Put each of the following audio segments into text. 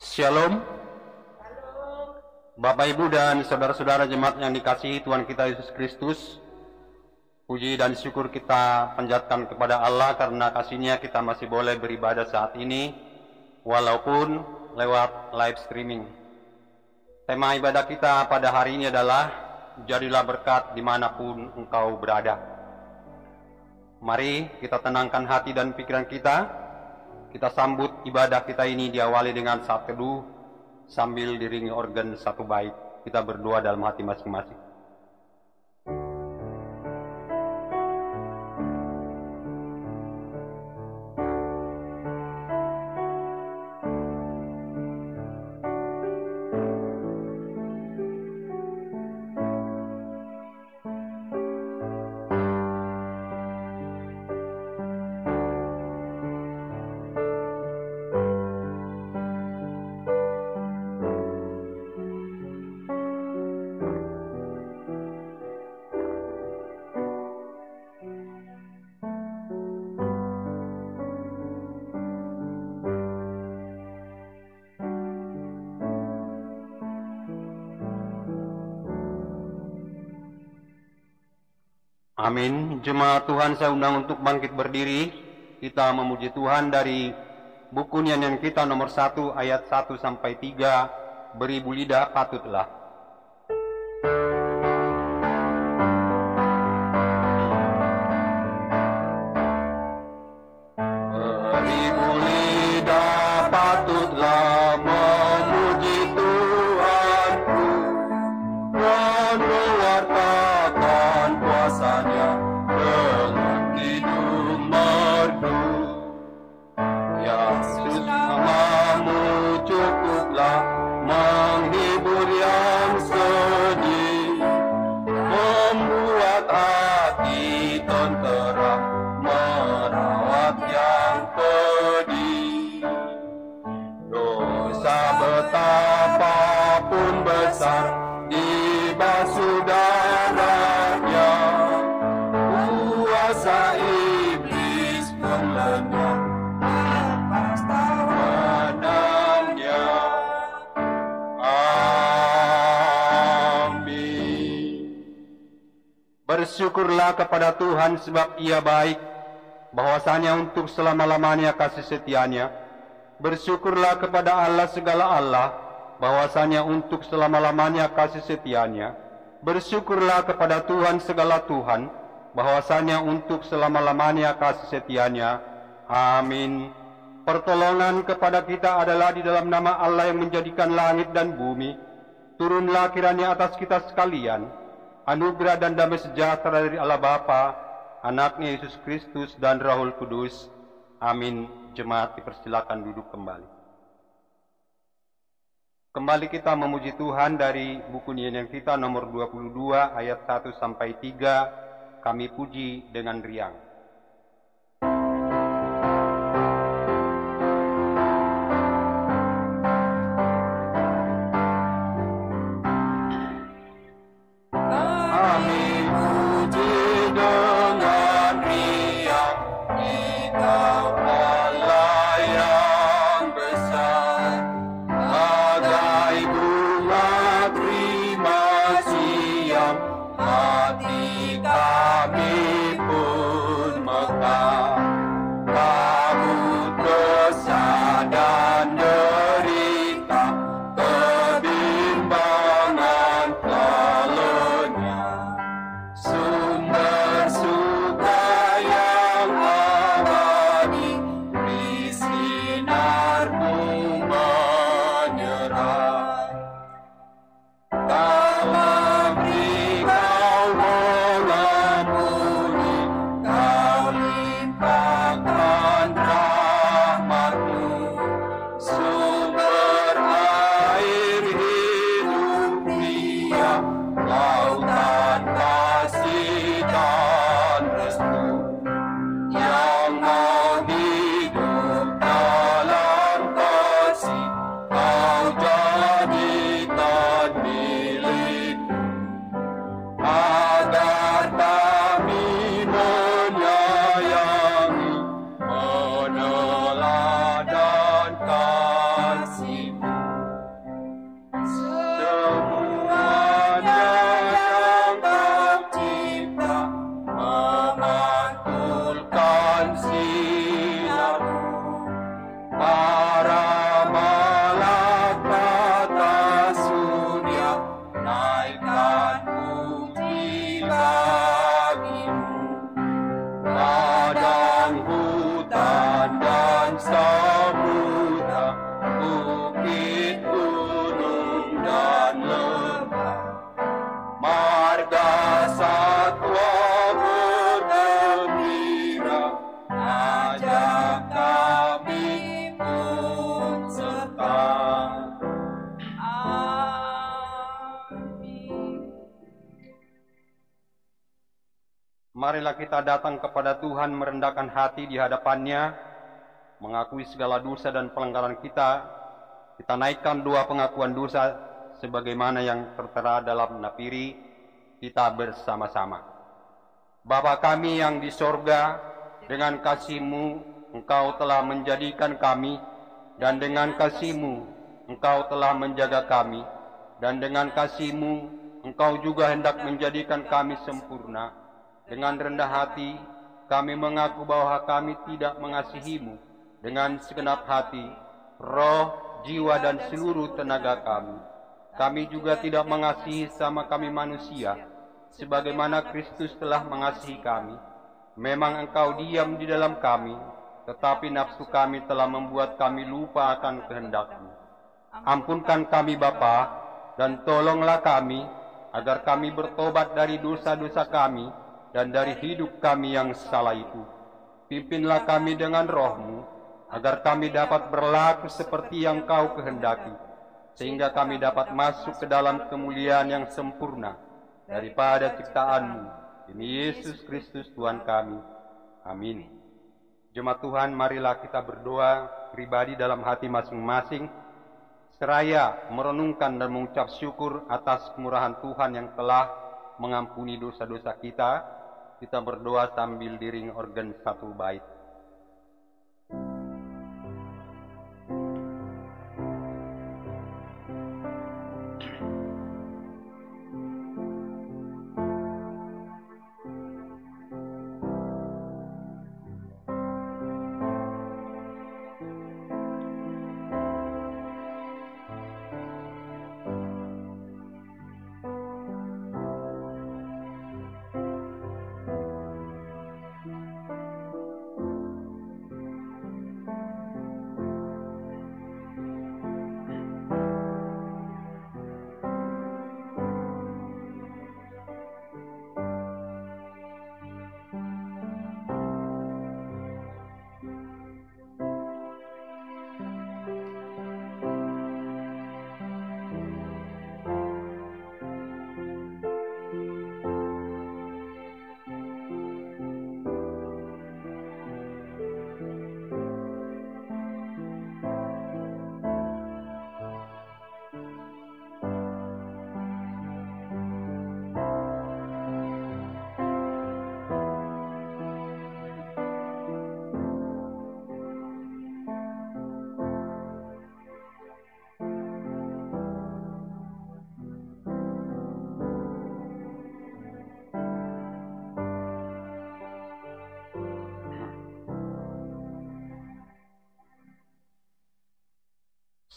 Shalom. Bapak, Ibu, dan saudara-saudara jemaat yang dikasihi Tuhan kita Yesus Kristus, puji dan syukur kita panjatkan kepada Allah karena kasih-Nya kita masih boleh beribadah saat ini, walaupun lewat live streaming. Tema ibadah kita pada hari ini adalah jadilah berkat dimanapun engkau berada. Mari kita tenangkan hati dan pikiran kita. Kita sambut ibadah kita ini diawali dengan saat teduh sambil diringi organ satu bait. Kita berdoa dalam hati masing-masing. Amin. Jemaat Tuhan, saya undang untuk bangkit berdiri. Kita memuji Tuhan dari buku nyanyian kita nomor 1 ayat 1 sampai 3. Beribu lidah patutlah. Beribu lidah patutlah memuji Tuhanku, menuarkan kuasanya dengan hidung merdu. Yesus namamu cukuplah menghibur yang sedih, membuat hati tenteram, merawat yang pedih. Dosa betapapun besar dibasuh darahnya, kuasa iblis pun lenyap lepas tawanannya. Amin. Bersyukurlah kepada Tuhan sebab Ia baik, bahwasanya untuk selama-lamanya kasih setianya. Bersyukurlah kepada Allah segala Allah, bahwasanya untuk selama-lamanya kasih setianya. Bersyukurlah kepada Tuhan segala Tuhan, bahwasanya untuk selama-lamanya kasih setianya. Amin. Pertolongan kepada kita adalah di dalam nama Allah yang menjadikan langit dan bumi. Turunlah kiranya atas kita sekalian anugerah dan damai sejahtera dari Allah Bapa, Anaknya Yesus Kristus, dan Roh Kudus. Amin. Jemaat dipersilakan duduk kembali. Kembali kita memuji Tuhan dari buku nyanyian kita nomor 22 ayat 1 sampai 3. Kami puji dengan riang. Hati kami pun marilah kita datang kepada Tuhan merendahkan hati di hadapan-Nya, mengakui segala dosa dan pelanggaran kita. Kita naikkan doa pengakuan dosa sebagaimana yang tertera dalam napiri kita bersama-sama. Bapa kami yang di sorga, dengan kasih-Mu Engkau telah menjadikan kami, dan dengan kasih-Mu Engkau telah menjaga kami, dan dengan kasih-Mu Engkau juga hendak menjadikan kami sempurna. Dengan rendah hati kami mengaku bahwa kami tidak mengasihi-Mu dengan segenap hati, roh, jiwa, dan seluruh tenaga kami. Kami juga tidak mengasihi sama kami manusia, sebagaimana Kristus telah mengasihi kami. Memang Engkau diam di dalam kami, tetapi nafsu kami telah membuat kami lupa akan kehendak-Mu. Ampunkan kami Bapa, dan tolonglah kami, agar kami bertobat dari dosa-dosa kami, dan dari hidup kami yang salah itu. Pimpinlah kami dengan roh-Mu, agar kami dapat berlaku seperti yang Kau kehendaki, sehingga kami dapat masuk ke dalam kemuliaan yang sempurna daripada ciptaan-Mu. Demi Yesus Kristus Tuhan kami. Amin. Jemaat Tuhan, marilah kita berdoa pribadi dalam hati masing-masing, seraya merenungkan dan mengucap syukur atas kemurahan Tuhan yang telah mengampuni dosa-dosa kita. Kita berdoa sambil diring organ satu bait.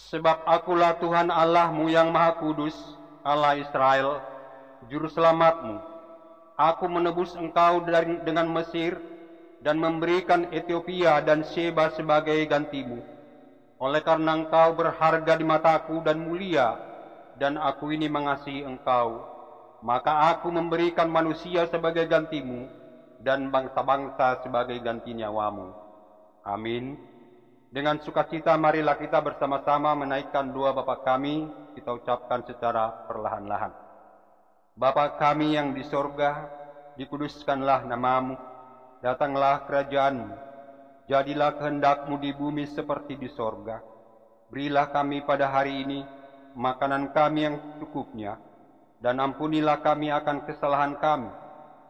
Sebab akulah Tuhan Allah-Mu yang Maha Kudus, Allah Israel, Juru Selamat-Mu. Aku menebus engkau dengan Mesir, dan memberikan Ethiopia dan Sheba sebagai gantimu. Oleh karena engkau berharga di mataku dan mulia, dan aku ini mengasihi engkau, maka aku memberikan manusia sebagai gantimu, dan bangsa-bangsa sebagai ganti nyawamu. Amin. Dengan sukacita marilah kita bersama-sama menaikkan doa Bapa kami, kita ucapkan secara perlahan-lahan. Bapa kami yang di sorga, dikuduskanlah nama-Mu, datanglah kerajaan-Mu, jadilah kehendak-Mu di bumi seperti di sorga. Berilah kami pada hari ini makanan kami yang cukupnya, dan ampunilah kami akan kesalahan kami,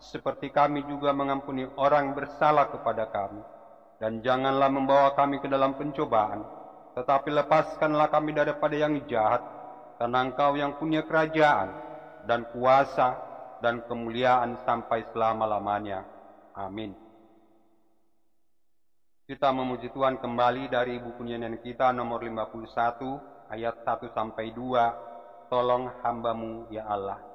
seperti kami juga mengampuni orang bersalah kepada kami. Dan janganlah membawa kami ke dalam pencobaan, tetapi lepaskanlah kami daripada yang jahat, karena Engkau yang punya kerajaan, dan kuasa, dan kemuliaan sampai selama-lamanya. Amin. Kita memuji Tuhan kembali dari buku nyanyian kita nomor 51, ayat 1-2. Tolong hamba-Mu ya Allah.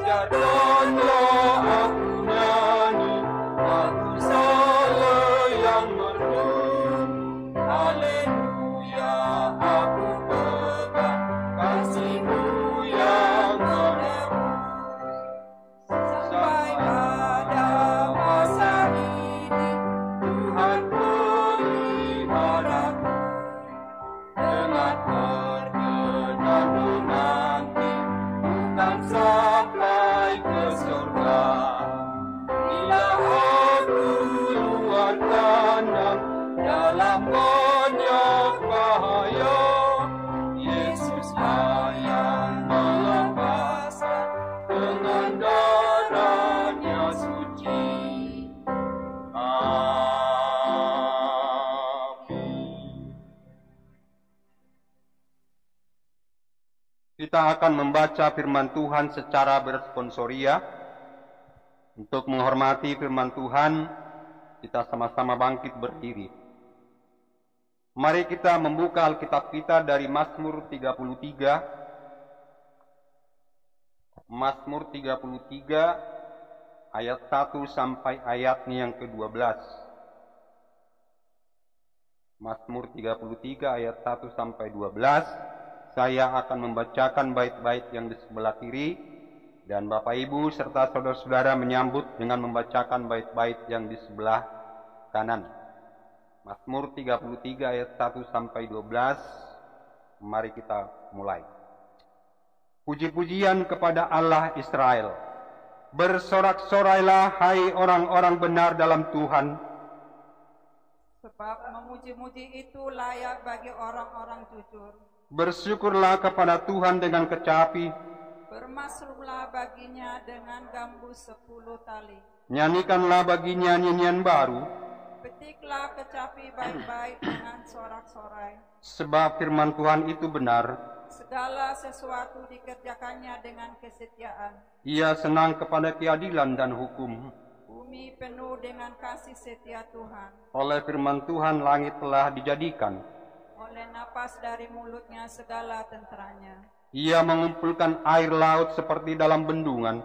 Ajarkanlah aku nyanyi, aku salah Kita akan membaca firman Tuhan secara bersponsoria. Untuk menghormati firman Tuhan, kita sama-sama bangkit berdiri. Mari kita membuka Alkitab kita dari Mazmur 33. Mazmur 33 ayat 1 sampai ayatnya yang ke-12. Mazmur 33 ayat 1 sampai 12. Saya akan membacakan bait-bait yang di sebelah kiri, dan Bapak Ibu serta saudara-saudara menyambut dengan membacakan bait-bait yang di sebelah kanan. Mazmur 33 ayat 1 sampai 12. Mari kita mulai. Puji-pujian kepada Allah Israel. Bersorak-sorailah hai orang-orang benar dalam Tuhan. Sebab memuji-muji itu layak bagi orang-orang jujur. Bersyukurlah kepada Tuhan dengan kecapi. Bermasrurlah baginya dengan gambus 10 tali. Nyanyikanlah baginya nyanyian baru. Petiklah kecapi baik-baik dengan sorak-sorai. Sebab firman Tuhan itu benar. Segala sesuatu dikerjakannya dengan kesetiaan. Ia senang kepada keadilan dan hukum. Bumi penuh dengan kasih setia Tuhan. Oleh firman Tuhan langit telah dijadikan. Oleh napas dari mulutnya segala tenteranya. Ia mengumpulkan air laut seperti dalam bendungan.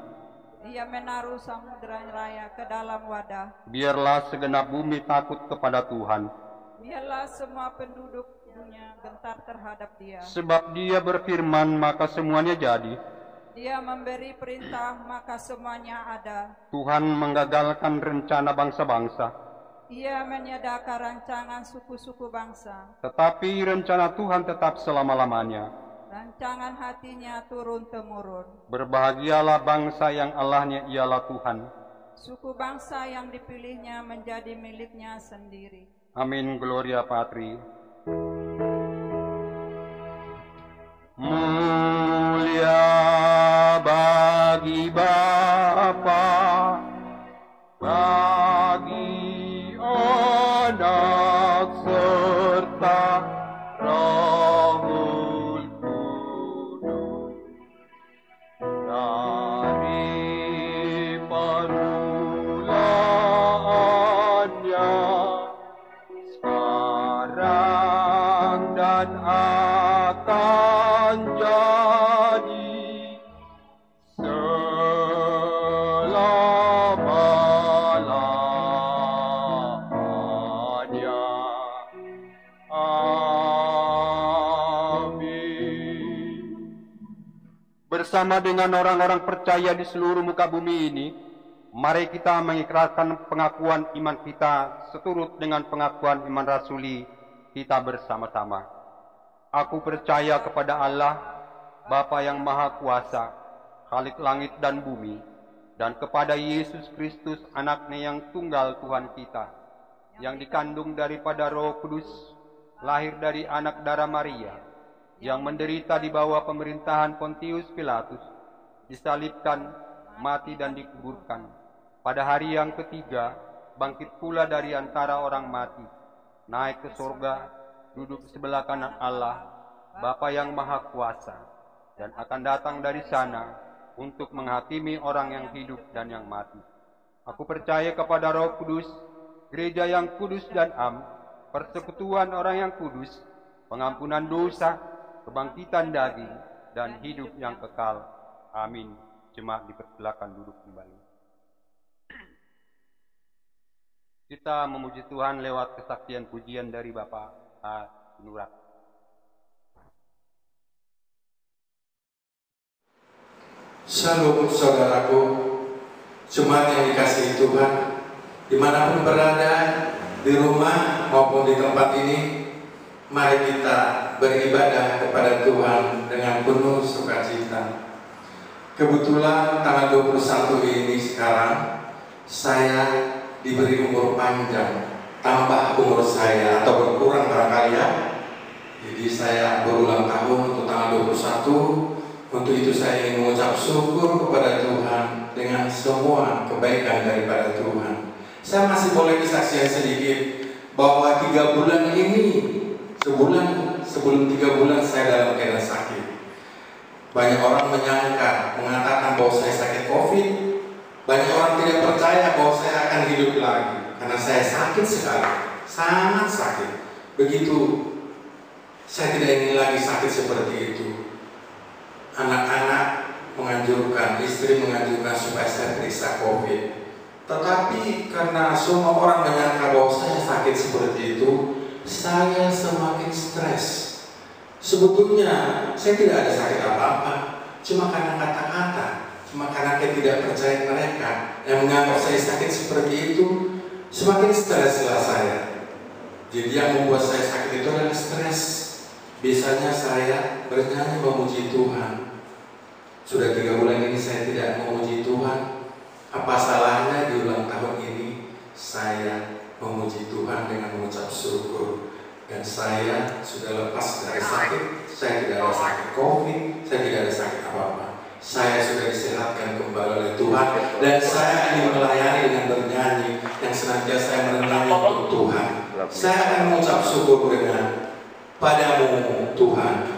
Ia menaruh samudera raya ke dalam wadah. Biarlah segenap bumi takut kepada Tuhan. Biarlah semua penduduk dunia gentar terhadap Dia. Sebab Dia berfirman maka semuanya jadi. Dia memberi perintah maka semuanya ada. Tuhan menggagalkan rencana bangsa-bangsa. Ia menyediakan rancangan suku-suku bangsa. Tetapi rencana Tuhan tetap selama-lamanya. Rancangan hatinya turun-temurun. Berbahagialah bangsa yang Allahnya ialah Tuhan. Suku bangsa yang dipilihnya menjadi miliknya sendiri. Amin. Gloria Patri. Mulia bagi Bapa, bagi Anak serta Rohul Kudus, dari permulaannya, sekarang dan akan jadi bersama dengan orang-orang percaya di seluruh muka bumi ini, mari kita mengikrarkan pengakuan iman kita seturut dengan pengakuan iman rasuli kita bersama-sama. Aku percaya kepada Allah, Bapa yang Maha Kuasa, Khalik langit dan bumi, dan kepada Yesus Kristus, anaknya yang tunggal Tuhan kita, yang dikandung daripada Roh Kudus, lahir dari anak darah Maria, yang menderita di bawah pemerintahan Pontius Pilatus, disalibkan, mati dan dikuburkan. Pada hari yang ketiga, bangkit pula dari antara orang mati, naik ke surga, duduk sebelah kanan Allah, Bapa yang Maha Kuasa, dan akan datang dari sana untuk menghakimi orang yang hidup dan yang mati. Aku percaya kepada Roh Kudus, gereja yang kudus dan am, persekutuan orang yang kudus, pengampunan dosa, kebangkitan daging, dan hidup yang kekal. Amin. Jemaat dipersilakan duduk kembali. Kita memuji Tuhan lewat kesaksian pujian dari Bapak Nurat. Shalom saudaraku, jemaat yang dikasihi Tuhan, dimanapun berada, di rumah maupun di tempat ini, mari kita beribadah kepada Tuhan dengan penuh sukacita. Kebetulan tanggal 21 ini sekarang saya diberi umur panjang, tambah umur saya atau berkurang barangkali ya. Jadi saya berulang tahun untuk tanggal 21. Untuk itu saya ingin mengucap syukur kepada Tuhan dengan semua kebaikan daripada Tuhan. Saya masih boleh kesaksian sedikit bahwa 3 bulan ini, sebulan sebelum 3 bulan saya dalam keadaan sakit. Banyak orang menyangka, mengatakan bahwa saya sakit COVID. Banyak orang tidak percaya bahwa saya akan hidup lagi karena saya sakit sekali, sangat sakit. Begitu, saya tidak ingin lagi sakit seperti itu. Anak-anak menganjurkan, istri menganjurkan supaya saya periksa COVID. Tetapi karena semua orang menyangka bahwa saya sakit seperti itu, saya semakin stres. Sebetulnya saya tidak ada sakit apa-apa, cuma karena kata-kata, cuma karena saya tidak percaya mereka yang menganggap saya sakit seperti itu, semakin streslah saya. Jadi yang membuat saya sakit itu adalah stres. Biasanya saya bernyanyi memuji Tuhan. Sudah 3 bulan ini saya tidak memuji Tuhan. Apa salahnya di ulang tahun ini saya memuji Tuhan dengan mengucap syukur? Dan saya sudah lepas dari sakit. Saya tidak ada sakit COVID, saya tidak ada sakit apa-apa. Saya sudah disehatkan kembali oleh Tuhan, dan saya ingin melayani dengan bernyanyi yang senantiasa saya menyanyi untuk Tuhan. Saya akan mengucap syukur dengan padamu Tuhan.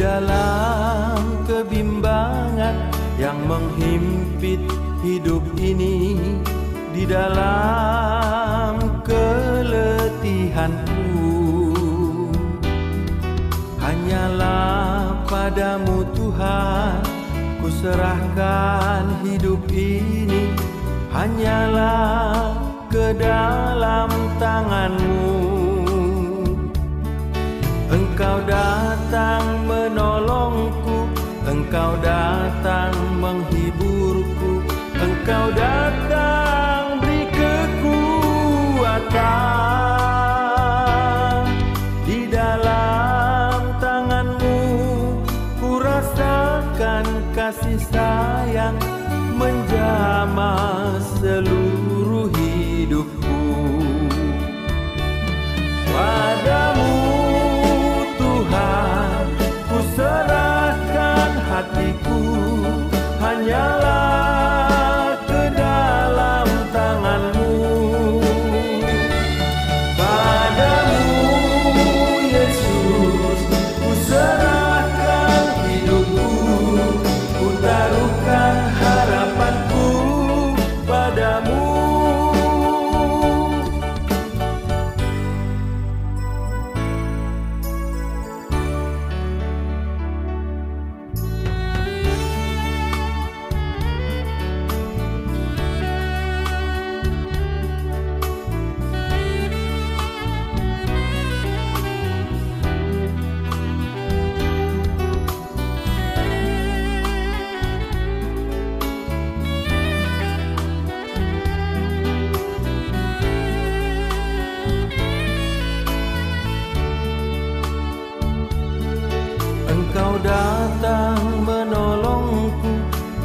Dalam kebimbangan yang menghimpit hidup ini, di dalam keletihanku, hanyalah padamu Tuhan ku serahkan hidup ini, hanyalah ke dalam tangan-Mu. Engkau datang menolongku, Engkau datang menghiburku, Engkau datang beri kekuatan. Di dalam tangan-Mu ku rasakan kasih sayang menjamah seluruh hidupku. Padamu Tuhan, ku serahkan hatiku, hanyalah ke dalam tangan-Mu. Padamu Yesus, ku serahkan hidupku, ku taruhkan harapanku padamu. Engkau datang menolongku,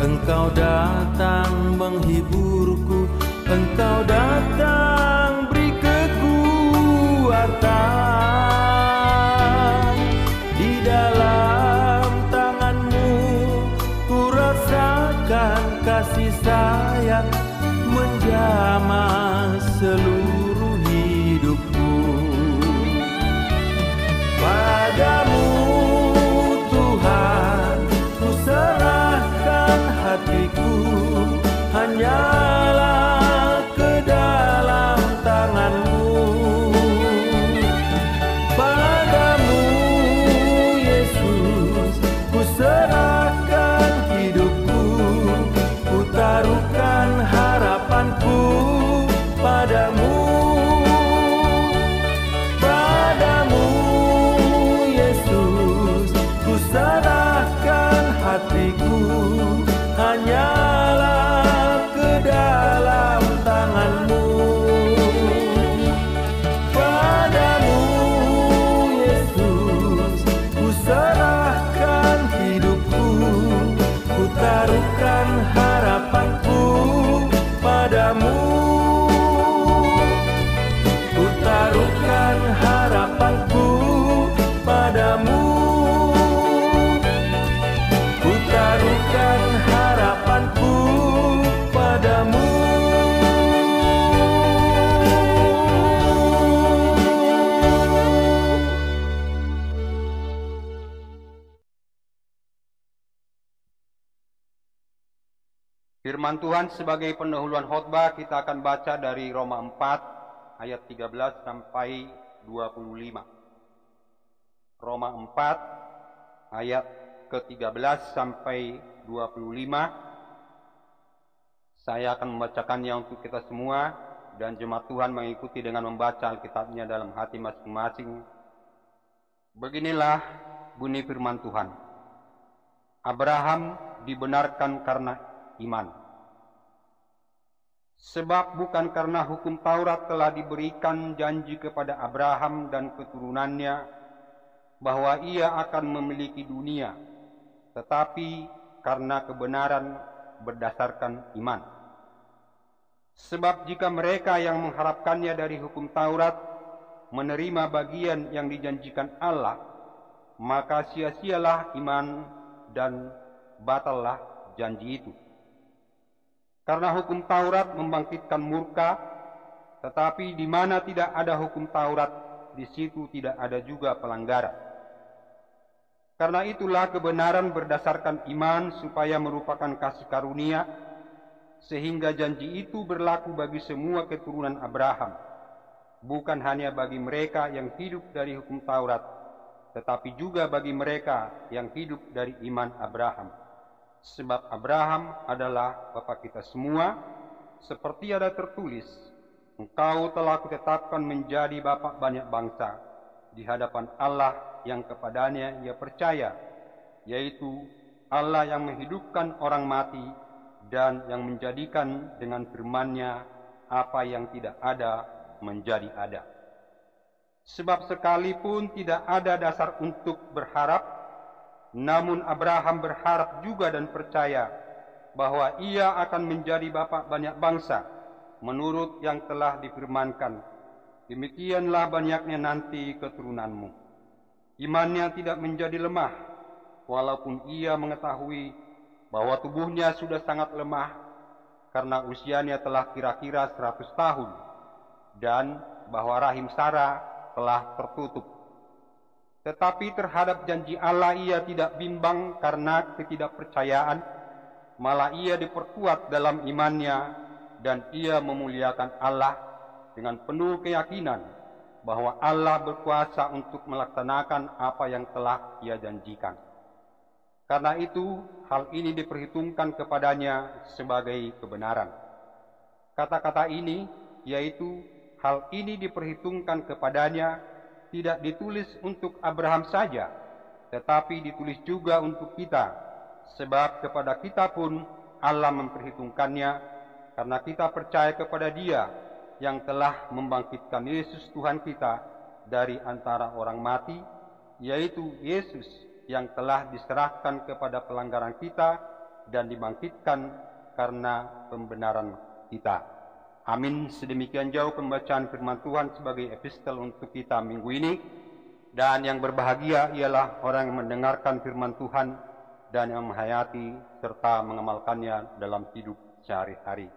Engkau datang menghiburku, Engkau datang beri kekuatan. Di dalam tangan-Mu ku rasakan kasih sayang menjamah seluruh hidupku. Padamu Tuhan, ku serahkan hatiku, hanyalah ke dalam tangan-Mu. Padamu Yesus, ku serahkan hidupku, ku taruhkan harapanku padamu. Padamu Yesus, ku serahkan hatiku, hanyalah ke Firman Tuhan sebagai pendahuluan khotbah kita akan baca dari Roma 4 ayat 13 sampai 25. Roma 4 ayat ke-13 sampai 25. Saya akan membacakannya untuk kita semua dan jemaat Tuhan mengikuti dengan membaca Alkitabnya dalam hati masing-masing. Beginilah bunyi firman Tuhan. Abraham dibenarkan karena iman. Sebab bukan karena hukum Taurat telah diberikan janji kepada Abraham dan keturunannya bahwa ia akan memiliki dunia, tetapi karena kebenaran berdasarkan iman. Sebab jika mereka yang mengharapkannya dari hukum Taurat menerima bagian yang dijanjikan Allah, maka sia-sialah iman dan batallah janji itu. Karena hukum Taurat membangkitkan murka, tetapi di mana tidak ada hukum Taurat, di situ tidak ada juga pelanggaran. Karena itulah kebenaran berdasarkan iman supaya merupakan kasih karunia, sehingga janji itu berlaku bagi semua keturunan Abraham, bukan hanya bagi mereka yang hidup dari hukum Taurat, tetapi juga bagi mereka yang hidup dari iman Abraham. Sebab Abraham adalah bapa kita semua, seperti ada tertulis, engkau telah kutetapkan menjadi bapa banyak bangsa di hadapan Allah yang kepadanya ia percaya, yaitu Allah yang menghidupkan orang mati dan yang menjadikan dengan firman-Nya apa yang tidak ada menjadi ada. Sebab sekalipun tidak ada dasar untuk berharap, namun Abraham berharap juga dan percaya bahwa ia akan menjadi bapa banyak bangsa menurut yang telah difirmankan, demikianlah banyaknya nanti keturunanmu. Imannya tidak menjadi lemah, walaupun ia mengetahui bahwa tubuhnya sudah sangat lemah karena usianya telah kira-kira 100 tahun dan bahwa rahim Sarah telah tertutup. Tetapi terhadap janji Allah ia tidak bimbang karena ketidakpercayaan, malah ia diperkuat dalam imannya dan ia memuliakan Allah dengan penuh keyakinan bahwa Allah berkuasa untuk melaksanakan apa yang telah ia janjikan. Karena itu hal ini diperhitungkan kepadanya sebagai kebenaran. Kata-kata ini yaitu hal ini diperhitungkan kepadanya tidak ditulis untuk Abraham saja, tetapi ditulis juga untuk kita, sebab kepada kita pun Allah memperhitungkannya, karena kita percaya kepada Dia yang telah membangkitkan Yesus Tuhan kita dari antara orang mati, yaitu Yesus yang telah diserahkan kepada pelanggaran kita dan dibangkitkan karena pembenaran kita. Amin. Sedemikian jauh pembacaan firman Tuhan sebagai epistel untuk kita minggu ini. Dan yang berbahagia ialah orang yang mendengarkan firman Tuhan dan yang menghayati serta mengamalkannya dalam hidup sehari-hari.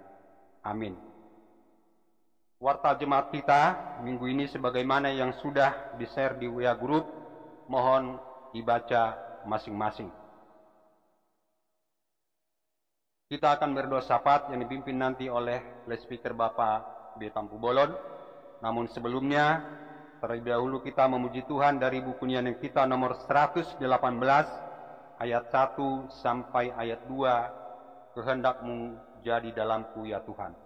Amin. Warta jemaat kita minggu ini sebagaimana yang sudah di-share di WA Group, mohon dibaca masing-masing. Kita akan berdoa syafaat yang dipimpin nanti oleh speaker Bapak B. Tampu Bolon. Namun sebelumnya, terlebih dahulu kita memuji Tuhan dari buku nyanyian kita nomor 118, ayat 1 sampai ayat 2, kehendak-Mu jadi dalamku ya Tuhan.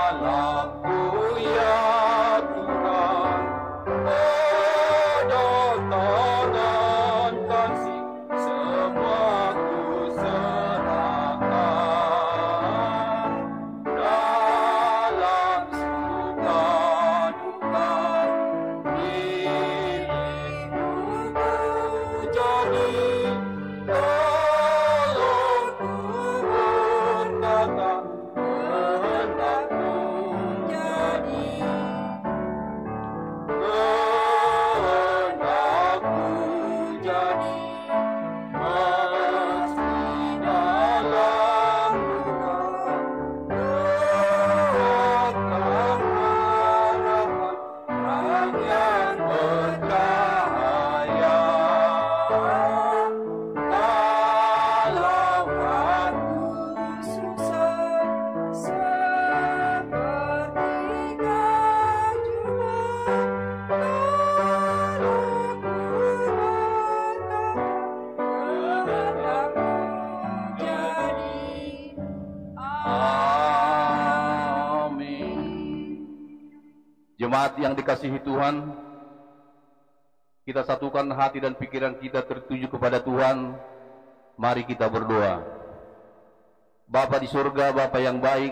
Dalamku ya Jemaat yang dikasihi Tuhan, kita satukan hati dan pikiran kita tertuju kepada Tuhan. Mari kita berdoa. Bapa di surga, Bapa yang baik,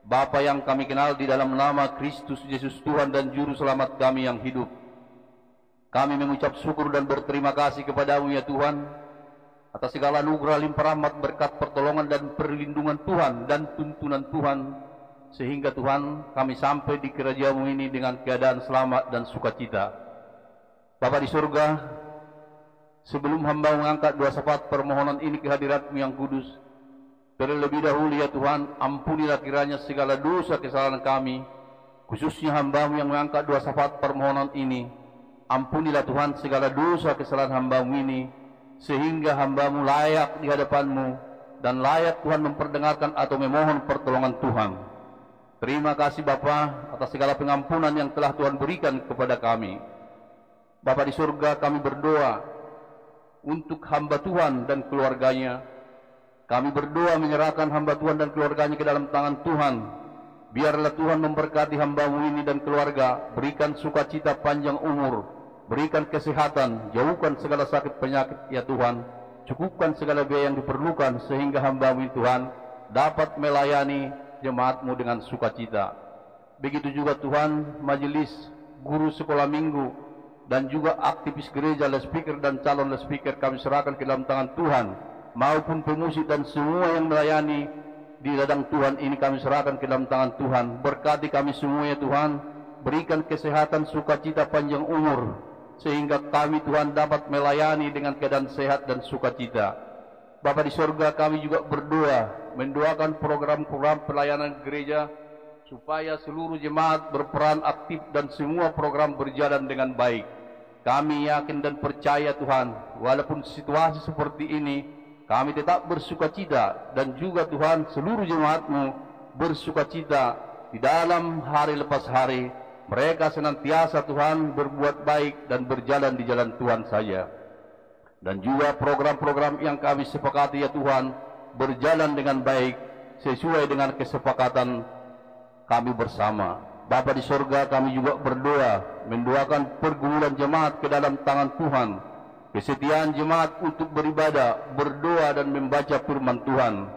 Bapa yang kami kenal di dalam nama Kristus Yesus Tuhan dan Juru Selamat kami yang hidup, kami mengucap syukur dan berterima kasih kepadamu ya Tuhan, atas segala anugerah limpah rahmat, berkat pertolongan dan perlindungan Tuhan dan tuntunan Tuhan, sehingga Tuhan kami sampai di kerajaan-Mu ini dengan keadaan selamat dan sukacita. Bapa di surga, sebelum hamba mengangkat doa syafaat permohonan ini ke hadirat-Mu yang kudus, terlebih dahulu ya Tuhan, ampunilah kiranya segala dosa kesalahan kami, khususnya hamba-Mu yang mengangkat doa syafaat permohonan ini. Ampunilah Tuhan segala dosa kesalahan hamba-Mu ini, sehingga hamba-Mu layak di hadapan-Mu dan layak Tuhan memperdengarkan atau memohon pertolongan Tuhan. Terima kasih Bapa atas segala pengampunan yang telah Tuhan berikan kepada kami. Bapa di surga, kami berdoa untuk hamba Tuhan dan keluarganya. Kami berdoa menyerahkan hamba Tuhan dan keluarganya ke dalam tangan Tuhan. Biarlah Tuhan memberkati hamba-Mu ini dan keluarga, berikan sukacita panjang umur, berikan kesehatan, jauhkan segala sakit penyakit ya Tuhan, cukupkan segala biaya yang diperlukan sehingga hamba-Mu Tuhan dapat melayani jemaat-Mu dengan sukacita. Begitu juga Tuhan, majelis guru sekolah minggu dan juga aktivis gereja, speaker dan calon speaker kami serahkan ke dalam tangan Tuhan, maupun pemusik dan semua yang melayani di ladang Tuhan ini kami serahkan ke dalam tangan Tuhan. Berkati kami semua ya Tuhan, berikan kesehatan, sukacita, panjang umur, sehingga kami Tuhan dapat melayani dengan keadaan sehat dan sukacita. Bapa di surga, kami juga berdoa, mendoakan program-program pelayanan gereja, supaya seluruh jemaat berperan aktif dan semua program berjalan dengan baik. Kami yakin dan percaya Tuhan, walaupun situasi seperti ini, kami tetap bersukacita, dan juga Tuhan seluruh jemaat-Mu bersukacita di dalam hari lepas hari. Mereka senantiasa Tuhan berbuat baik dan berjalan di jalan Tuhan saja. Dan juga program-program yang kami sepakati ya Tuhan berjalan dengan baik sesuai dengan kesepakatan kami bersama. Bapa di surga, kami juga berdoa, mendoakan pergumulan jemaat ke dalam tangan Tuhan, kesetiaan jemaat untuk beribadah, berdoa dan membaca firman Tuhan.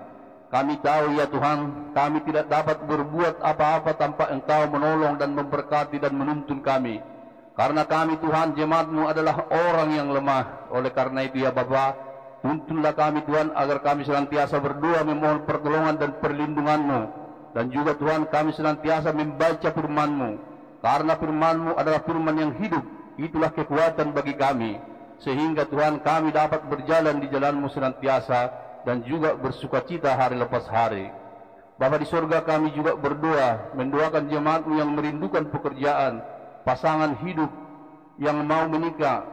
Kami tahu ya Tuhan, kami tidak dapat berbuat apa-apa tanpa Engkau menolong dan memberkati dan menuntun kami. Karena kami Tuhan, jemaat-Mu adalah orang yang lemah. Oleh karena itu ya Bapa, tuntunlah kami Tuhan, agar kami senantiasa berdoa memohon pertolongan dan perlindungan-Mu. Dan juga Tuhan, kami senantiasa membaca firman-Mu. Karena firman-Mu adalah firman yang hidup, itulah kekuatan bagi kami. Sehingga Tuhan, kami dapat berjalan di jalan-Mu senantiasa dan juga bersukacita hari lepas hari. Bapa di surga, kami juga berdoa, mendoakan jemaat-Mu yang merindukan pekerjaan, pasangan hidup yang mau menikah,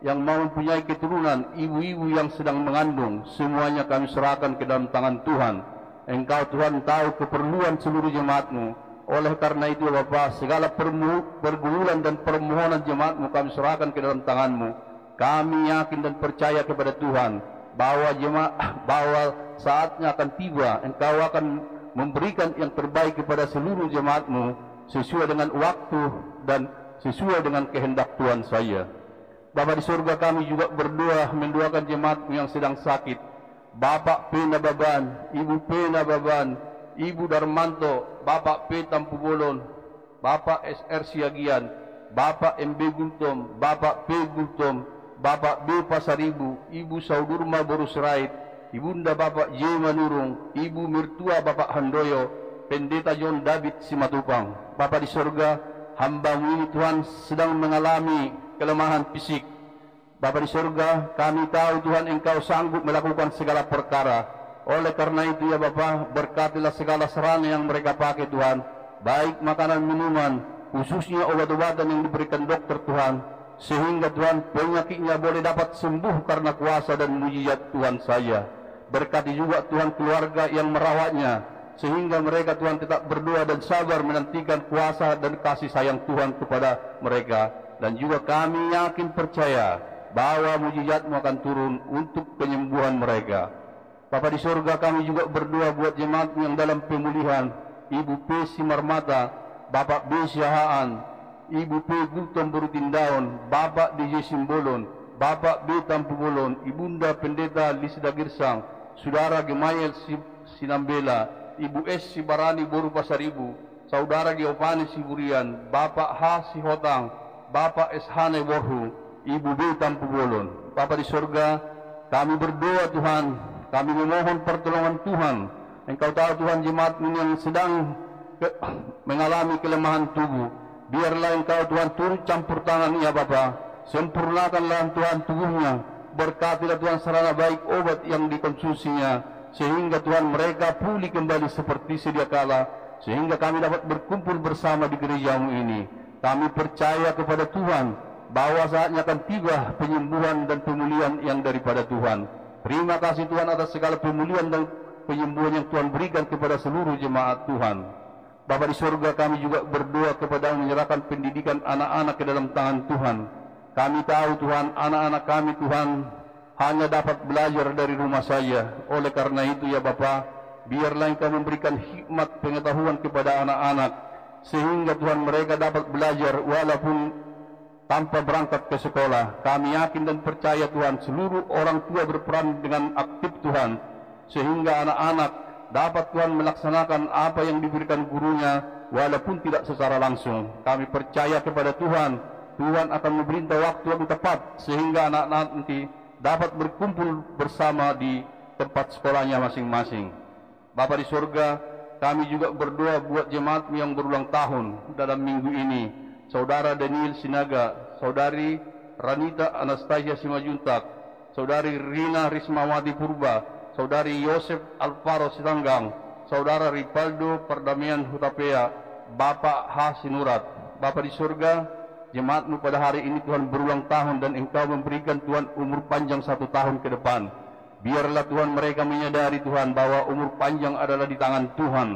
yang mau mempunyai keturunan, ibu-ibu yang sedang mengandung, semuanya kami serahkan ke dalam tangan Tuhan. Engkau Tuhan tahu keperluan seluruh jemaat-Mu. Oleh karena itu Bapa, segala pergumulan dan permohonan jemaat-Mu kami serahkan ke dalam tangan-Mu. Kami yakin dan percaya kepada Tuhan bahwa saatnya akan tiba, Engkau akan memberikan yang terbaik kepada seluruh jemaat-Mu sesuai dengan waktu dan sesuai dengan kehendak Tuhan saya. Bapa di surga, kami juga berdoa mendoakan jemaat-Mu yang sedang sakit. Bapak P. Nababan, Ibu P. Nababan, Ibu Darmanto, Bapak P. Tampubolon, Bapak S.R. Siagian, Bapak M.B. Gultom, Bapak P. Gultom, Bapak B. Pasaribu, Ibu Saudurma Borusrait, Ibunda Bapak J. Manurung, Ibu Mertua Bapak Handoyo, Pendeta John David Simatupang. Bapa di surga, hamba-Mu ini Tuhan sedang mengalami kelemahan fisik. Bapa di surga, kami tahu Tuhan Engkau sanggup melakukan segala perkara. Oleh karena itu ya Bapa, berkatilah segala sarana yang mereka pakai Tuhan, baik makanan minuman, khususnya obat-obatan yang diberikan dokter Tuhan, sehingga Tuhan penyakitnya boleh dapat sembuh karena kuasa dan mujizat Tuhan saya. Berkati juga Tuhan keluarga yang merawatnya, sehingga mereka Tuhan tetap berdoa dan sabar menantikan kuasa dan kasih sayang Tuhan kepada mereka. Dan juga kami yakin percaya bahwa mujizat-Mu akan turun untuk penyembuhan mereka. Bapa di surga, kami juga berdoa buat jemaat-Mu yang dalam pemulihan, Ibu P. Simarmata, Bapak P. Tampubolon, Ibu Mertua Bapak J. Manurung, Ibu Saudurma Borusrait, Ibunda Bapak J. Manurung, Ibu Mertua Bapak Handoyo, Pendeta John David Simatupang. Bapa di surga, kami juga berdoa buat jemaat-Mu yang dalam pemulihan, Ibu P. Simarmata, Bapak B. Syahaan, Ibu P. Gultom Berutindaon, Bapak DJ Simbolon, Bapak B. Tampugolon, Ibunda Pendeta Lisda Girsang, Saudara Gemayel Sinambela, Ibu S. Sibarani Boru Pasaribu, Saudara Giovanni Siburian, Bapak H. Sihotang, Bapak S. Hane Borhu, Ibu B. Tampugolon. Bapa di surga, kami berdoa Tuhan, kami memohon pertolongan Tuhan. Engkau tahu Tuhan jemaat ini yang sedang mengalami kelemahan tubuh. Biarlah Engkau Tuhan turut campur tangan ya Bapa. Sempurnakanlah Tuhan tubuhnya. Berkatilah Tuhan sarana baik obat yang dikonsumsinya. Sehingga Tuhan mereka pulih kembali seperti sedia kala. Sehingga kami dapat berkumpul bersama di gerejamu ini. Kami percaya kepada Tuhan bahwa saatnya akan tiba penyembuhan dan pemulihan yang daripada Tuhan. Terima kasih Tuhan atas segala pemulihan dan penyembuhan yang Tuhan berikan kepada seluruh jemaat Tuhan. Bapa di surga, kami juga berdoa kepada menyerahkan pendidikan anak-anak ke dalam tangan Tuhan. Kami tahu Tuhan, anak-anak kami Tuhan hanya dapat belajar dari rumah saja. Oleh karena itu ya Bapa, biarlah Engkau memberikan hikmat pengetahuan kepada anak-anak, sehingga Tuhan mereka dapat belajar walaupun tanpa berangkat ke sekolah. Kami yakin dan percaya Tuhan, seluruh orang tua berperan dengan aktif Tuhan, sehingga anak-anak dapat Tuhan melaksanakan apa yang diberikan gurunya walaupun tidak secara langsung. Kami percaya kepada Tuhan, Tuhan akan memerintah waktu yang tepat sehingga anak-anak nanti dapat berkumpul bersama di tempat sekolahnya masing-masing. Bapa di surga, kami juga berdoa buat jemaat yang berulang tahun dalam minggu ini. Saudara Daniel Sinaga, Saudari Ranita Anastasia Simajuntak, Saudari Rina Rismawati Purba, Saudari Yosef Alvaro Sitanggang, Saudara Ripaldo Perdamaian Hutapea, Bapak H. Sinurat. Bapa di surga, jemaatmu pada hari ini Tuhan berulang tahun dan Engkau memberikan Tuhan umur panjang 1 tahun ke depan. Biarlah Tuhan mereka menyadari Tuhan bahwa umur panjang adalah di tangan Tuhan.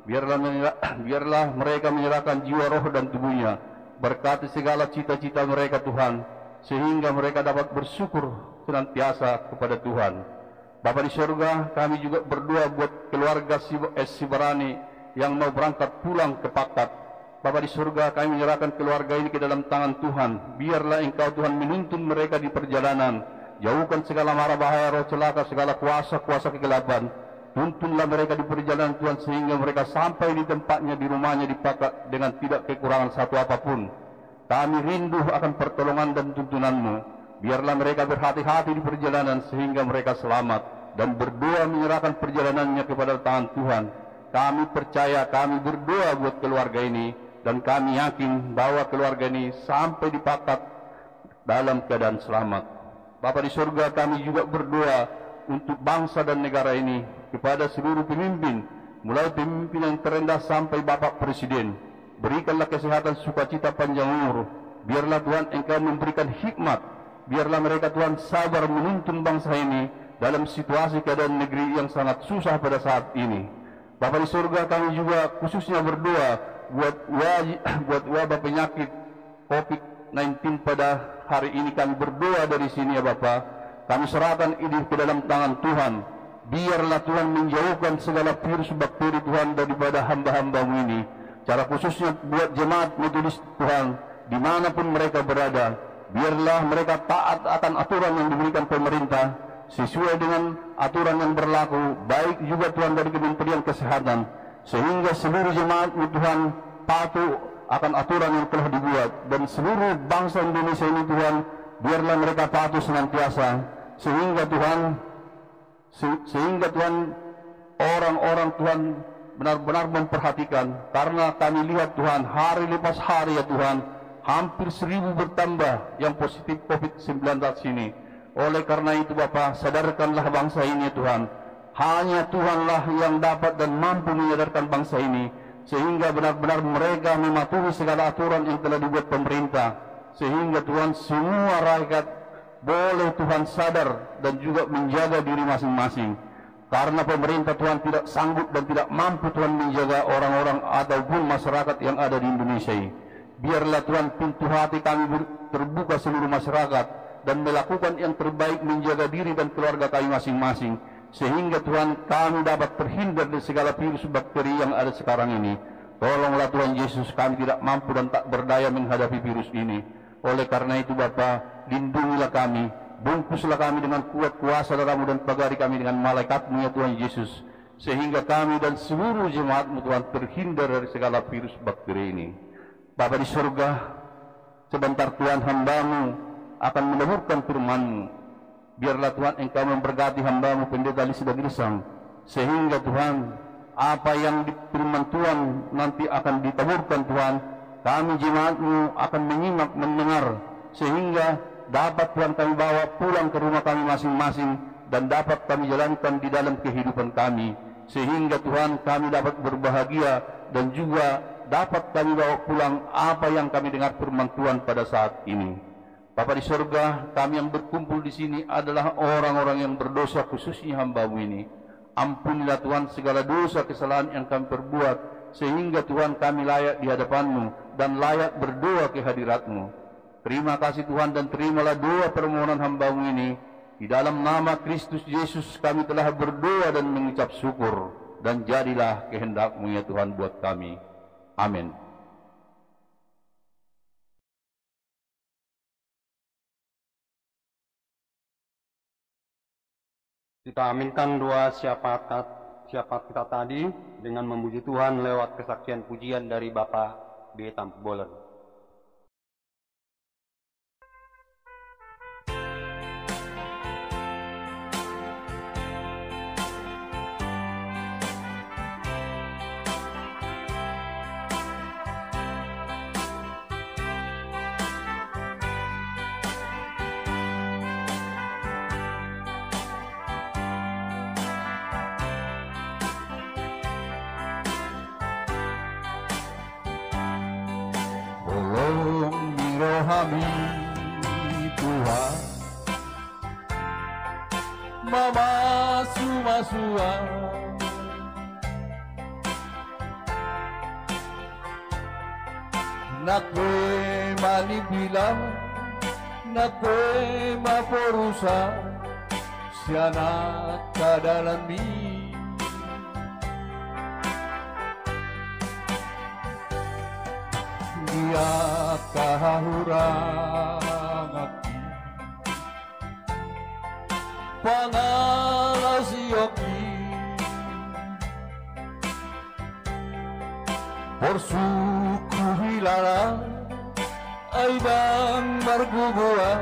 Biarlah mereka menyerahkan jiwa, roh dan tubuhnya. Berkati segala cita-cita mereka Tuhan, sehingga mereka dapat bersyukur senantiasa kepada Tuhan. Bapa di surga, kami juga berdoa buat keluarga S. Sibarani yang mau berangkat pulang ke Pakat. Bapa di surga, kami menyerahkan keluarga ini ke dalam tangan Tuhan. Biarlah Engkau Tuhan menuntun mereka di perjalanan. Jauhkan segala mara bahaya, roh celaka, segala kuasa-kuasa kegelapan. Tuntunlah mereka di perjalanan Tuhan sehingga mereka sampai di tempatnya, di rumahnya di Pakat dengan tidak kekurangan satu apapun. Kami rindu akan pertolongan dan tuntunan-Mu. Biarlah mereka berhati-hati di perjalanan sehingga mereka selamat dan berdoa menyerahkan perjalanannya kepada tangan Tuhan. Kami percaya, kami berdoa buat keluarga ini dan kami yakin bahwa keluarga ini sampai di Pakat dalam keadaan selamat. Bapa di surga, kami juga berdoa untuk bangsa dan negara ini kepada seluruh pemimpin, mulai pemimpin yang terendah sampai Bapak Presiden. Berikanlah kesehatan, sukacita, panjang umur. Biarlah Tuhan Engkau memberikan hikmat. Biarlah mereka Tuhan sabar menuntun bangsa ini dalam situasi keadaan negeri yang sangat susah pada saat ini. Bapa di surga, kami juga khususnya berdoa buat wabah penyakit COVID-19 pada hari ini. Kami berdoa dari sini ya Bapa. Kami serahkan ini ke dalam tangan Tuhan. Biarlah Tuhan menjauhkan segala virus bakteri Tuhan daripada hamba-hamba-Mu ini. Cara khususnya buat jemaat Metodis Tuhan, dimanapun mereka berada. Biarlah mereka taat akan aturan yang diberikan pemerintah, sesuai dengan aturan yang berlaku, baik juga Tuhan dari Kementerian Kesehatan, sehingga seluruh jemaat-Mu Tuhan patuh akan aturan yang telah dibuat, dan seluruh bangsa Indonesia ini Tuhan, biarlah mereka patuh senantiasa, sehingga Tuhan orang-orang Tuhan benar-benar memperhatikan, karena kami lihat Tuhan hari lepas hari ya Tuhan, hampir 1000 bertambah yang positif COVID-19 ini. Oleh karena itu Bapa, sadarkanlah bangsa ini Tuhan. Hanya Tuhanlah yang dapat dan mampu menyadarkan bangsa ini, sehingga benar-benar mereka mematuhi segala aturan yang telah dibuat pemerintah. Sehingga Tuhan semua rakyat boleh Tuhan sadar dan juga menjaga diri masing-masing. Karena pemerintah Tuhan tidak sanggup dan tidak mampu Tuhan menjaga orang-orang ataupun masyarakat yang ada di Indonesia ini. Biarlah Tuhan pintu hati kami terbuka seluruh masyarakat dan melakukan yang terbaik menjaga diri dan keluarga kami masing-masing, sehingga Tuhan kami dapat terhindar dari segala virus bakteri yang ada sekarang ini. Tolonglah Tuhan Yesus, kami tidak mampu dan tak berdaya menghadapi virus ini. Oleh karena itu Bapa, lindungilah kami, bungkuslah kami dengan kuat kuasa darah-Mu dan pagari kami dengan malaikat-Mu ya Tuhan Yesus, sehingga kami dan seluruh jemaat-Mu Tuhan terhindar dari segala virus bakteri ini. Bapa di surga, sebentar Tuhan hamba-Mu akan meneburkan firman-Mu. Biarlah Tuhan Engkau memberkati hamba-Mu Pendeta Lisda Girsang, sehingga Tuhan apa yang difirman Tuhan nanti akan ditaburkan Tuhan. Kami jemaat-Mu akan menyimak, mendengar, sehingga dapat Tuhan kami bawa pulang ke rumah kami masing-masing dan dapat kami jalankan di dalam kehidupan kami, sehingga Tuhan kami dapat berbahagia dan juga dapat kami bawa pulang apa yang kami dengar firman Tuhan pada saat ini. Bapa di surga, kami yang berkumpul di sini adalah orang-orang yang berdosa, khususnya hamba-Mu ini. Ampunilah Tuhan segala dosa kesalahan yang kami perbuat, sehingga Tuhan kami layak di hadapan-Mu dan layak berdoa ke hadirat-Mu. Terima kasih Tuhan, dan terimalah doa permohonan hamba-Mu ini. Di dalam nama Kristus Yesus kami telah berdoa dan mengucap syukur, dan jadilah kehendak-Mu ya Tuhan buat kami. Amin. Kita aminkan doa syafaat kita tadi dengan memuji Tuhan lewat kesaksian pujian dari Bapak B. Tampubolen. Kami Tuhan Mama suma-suma Nakwe mani bilang Nakwe maporusa Siana kadalami Dia kahurangaki Pangalasiyoki Porsuku hilala Ay bang margugoa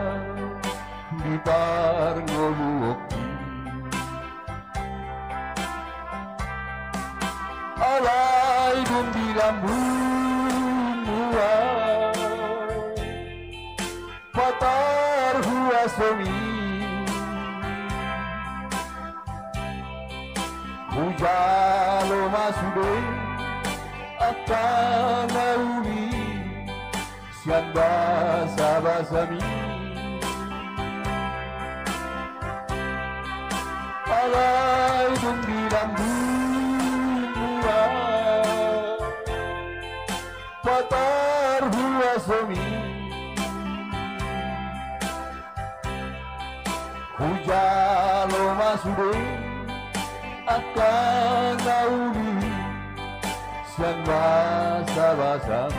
Di parngoluoki Alay bumbilambu Patar huasomi Hujalo masude Akan nauli Sian basa-basami Alay bumbilang bumua Patar huasomi Hujalo masude akan nauli Siang basa-basa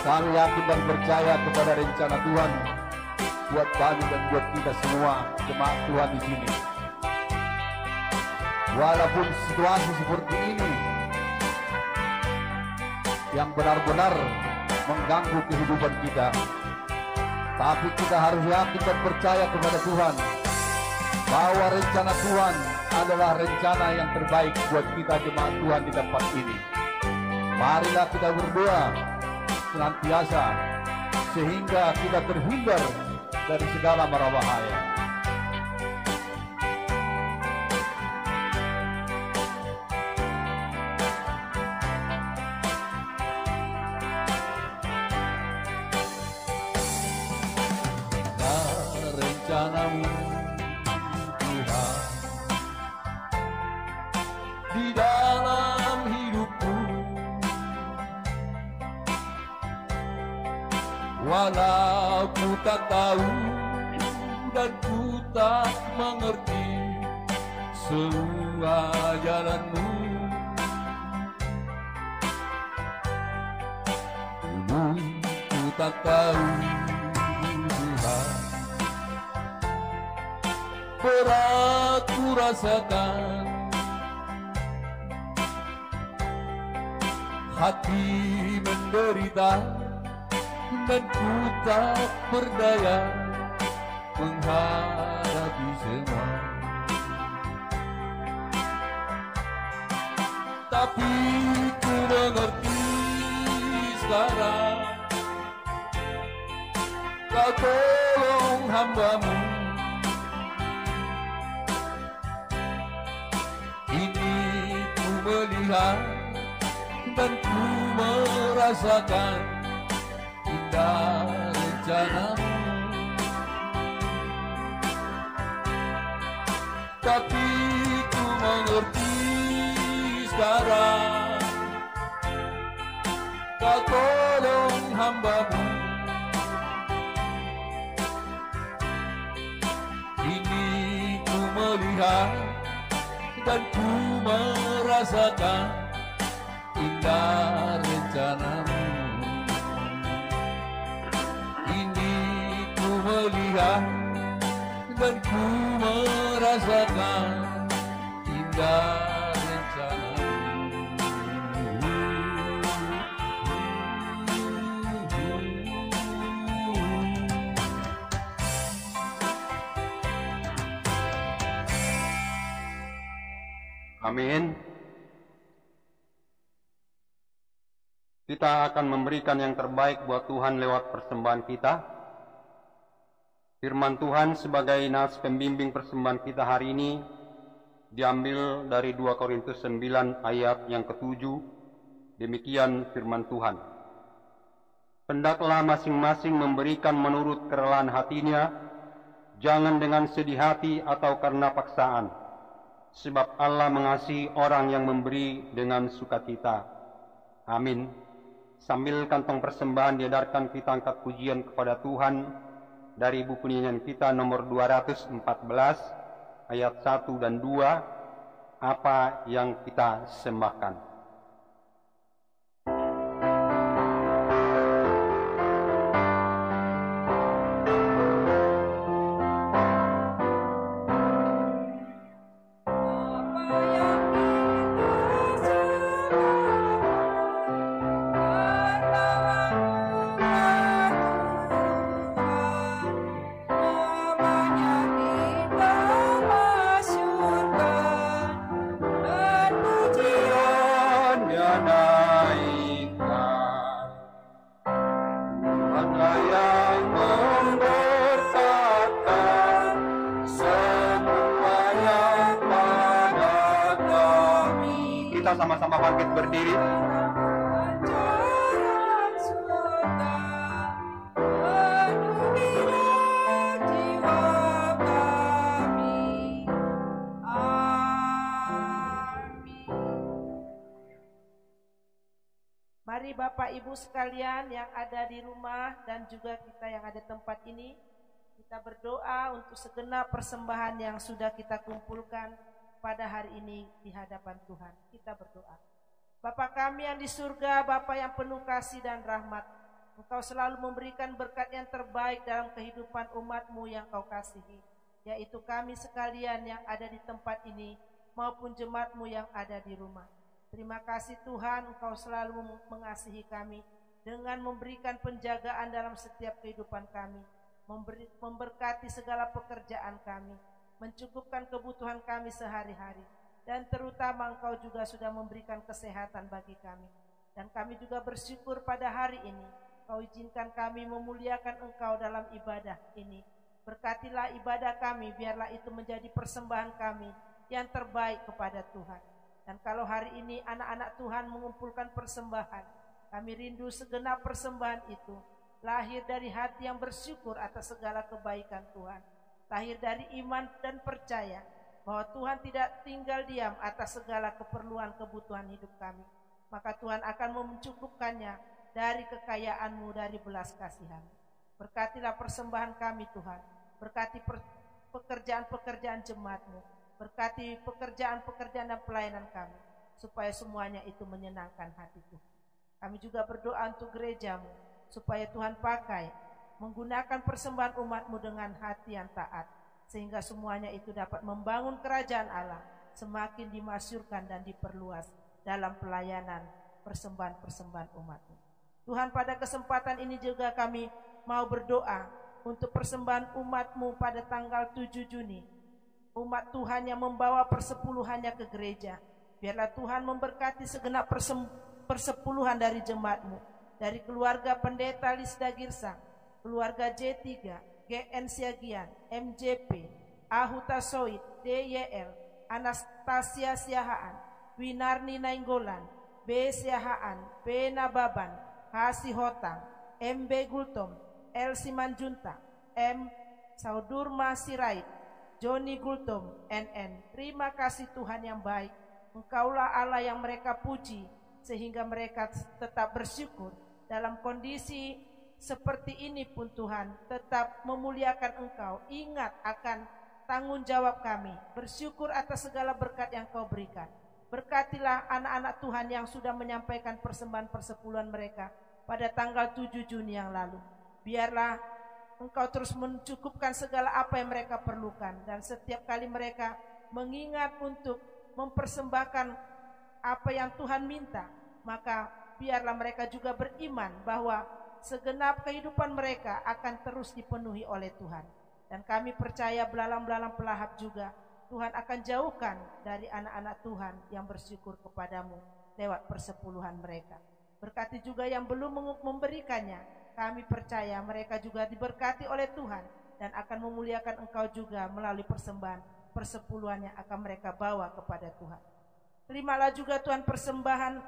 Kami yakin dan percaya kepada rencana Tuhan buat kami dan buat kita semua jemaat Tuhan di sini. Walaupun situasi seperti ini yang benar-benar mengganggu kehidupan kita, tapi kita harus yakin dan percaya kepada Tuhan bahwa rencana Tuhan adalah rencana yang terbaik buat kita jemaat Tuhan di tempat ini. Marilah kita berdoa senantiasa sehingga kita terhindar dari segala mara bahaya. Rencanamu Tuhan di dalam hidupku, walau ku tak tak tahu dan ku tak mengerti semua jalanmu. Dulu ku tak tahu Tuhan, berat ku rasakan, hati menderita dan ku tak berdaya menghadapi semua. Tapi ku mengerti sekarang, Kau tolong hamba-Mu. Ini ku melihat dan ku merasakan indah rencana-Mu. Tapi ku mengerti sekarang, Kau tolong hamba-Mu. Ini ku melihat dan ku merasakan indah rencana-Mu. Ini ku melihat dan ku merasakan indah rencana-Mu. Amin. Kita akan memberikan yang terbaik buat Tuhan lewat persembahan kita. Firman Tuhan sebagai nas pembimbing persembahan kita hari ini diambil dari 2 Korintus 9 ayat yang ke-7. Demikian firman Tuhan. Hendaklah masing-masing memberikan menurut kerelaan hatinya, jangan dengan sedih hati atau karena paksaan, sebab Allah mengasihi orang yang memberi dengan sukacita. Amin. Sambil kantong persembahan diedarkan, kita angkat pujian kepada Tuhan dari buku nyanyian kita nomor 214 ayat 1 dan 2, apa yang kita sembahkan. Sama-sama bangkit berdiri. Mari Bapak Ibu sekalian yang ada di rumah dan juga kita yang ada di tempat ini, kita berdoa untuk segenap persembahan yang sudah kita kumpulkan pada hari ini di hadapan Tuhan. Kita berdoa. Bapa kami yang di surga, Bapa yang penuh kasih dan rahmat, Engkau selalu memberikan berkat yang terbaik dalam kehidupan umat-Mu yang Kau kasihi, yaitu kami sekalian yang ada di tempat ini maupun jemaat-Mu yang ada di rumah. Terima kasih Tuhan, Engkau selalu mengasihi kami dengan memberikan penjagaan dalam setiap kehidupan kami, memberkati segala pekerjaan kami, mencukupkan kebutuhan kami sehari-hari, dan terutama Engkau juga sudah memberikan kesehatan bagi kami. Dan kami juga bersyukur pada hari ini Kau izinkan kami memuliakan Engkau dalam ibadah ini. Berkatilah ibadah kami, biarlah itu menjadi persembahan kami yang terbaik kepada Tuhan. Dan kalau hari ini anak-anak Tuhan mengumpulkan persembahan, kami rindu segenap persembahan itu lahir dari hati yang bersyukur atas segala kebaikan Tuhan, lahir dari iman dan percaya bahwa Tuhan tidak tinggal diam atas segala keperluan kebutuhan hidup kami. Maka Tuhan akan mencukupkannya dari kekayaan-Mu, dari belas kasihan. Berkatilah persembahan kami Tuhan. Berkati pekerjaan-pekerjaan jemaat-Mu. Berkati pekerjaan-pekerjaan dan pelayanan kami, supaya semuanya itu menyenangkan hati Tuhan. Kami juga berdoa untuk gereja-Mu, supaya Tuhan pakai menggunakan persembahan umat-Mu dengan hati yang taat, sehingga semuanya itu dapat membangun kerajaan Allah, semakin dimasyurkan dan diperluas dalam pelayanan persembahan-persembahan umat-Mu. Tuhan, pada kesempatan ini juga kami mau berdoa untuk persembahan umat-Mu pada tanggal 7 Juni. Umat Tuhan yang membawa persepuluhannya ke gereja. Biarlah Tuhan memberkati segenap persepuluhan dari jemaat-Mu, dari keluarga Pendeta Lisda Girsang, keluarga J3, GN Siagian, MJP, Ahuta Soit, DYL, Anastasia Siahaan, Winarni Nainggolan, B Siahaan, B Nababan, Hasi Hotang, MB Gultom, L Simanjunta, M Saudurma Sirait, Joni Gultom, NN. Terima kasih Tuhan yang baik. Engkaulah Allah yang mereka puji, sehingga mereka tetap bersyukur dalam kondisi seperti ini pun Tuhan, tetap memuliakan Engkau. Ingat akan tanggung jawab kami, bersyukur atas segala berkat yang Kau berikan. Berkatilah anak-anak Tuhan yang sudah menyampaikan persembahan persepuluhan mereka pada tanggal 7 Juni yang lalu. Biarlah Engkau terus mencukupkan segala apa yang mereka perlukan, dan setiap kali mereka mengingat untuk mempersembahkan apa yang Tuhan minta, maka biarlah mereka juga beriman bahwa segenap kehidupan mereka akan terus dipenuhi oleh Tuhan. Dan kami percaya belalang-belalang pelahap juga Tuhan akan jauhkan dari anak-anak Tuhan yang bersyukur kepadamu lewat persepuluhan mereka. Berkati juga yang belum memberikannya. Kami percaya mereka juga diberkati oleh Tuhan dan akan memuliakan Engkau juga melalui persembahan persepuluhan yang akan mereka bawa kepada Tuhan. Terimalah juga Tuhan persembahan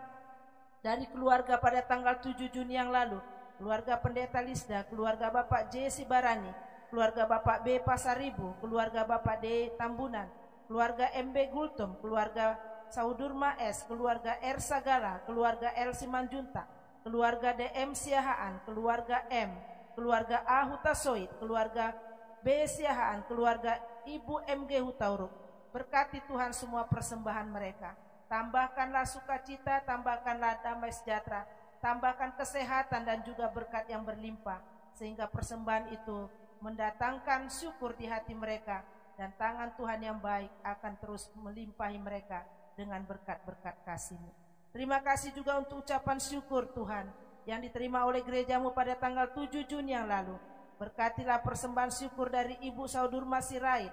dari keluarga pada tanggal 7 Juni yang lalu. Keluarga Pendeta Lisda, keluarga Bapak J. Sibarani, keluarga Bapak B. Pasaribu, keluarga Bapak D. Tambunan, keluarga MB Gultom, keluarga Saudurma S, keluarga R. Sagala, keluarga L. Simanjunta, keluarga DM Siahaan, keluarga M, keluarga A Hutasoit, keluarga B Siahaan, keluarga Ibu MG Hutauruk. Berkati Tuhan semua persembahan mereka. Tambahkanlah sukacita, tambahkanlah damai sejahtera, tambahkan kesehatan dan juga berkat yang berlimpah, sehingga persembahan itu mendatangkan syukur di hati mereka, dan tangan Tuhan yang baik akan terus melimpahi mereka dengan berkat-berkat kasih-Mu. Terima kasih juga untuk ucapan syukur Tuhan yang diterima oleh gereja-Mu pada tanggal 7 Juni yang lalu. Berkatilah persembahan syukur dari Ibu Saudurma Sirait,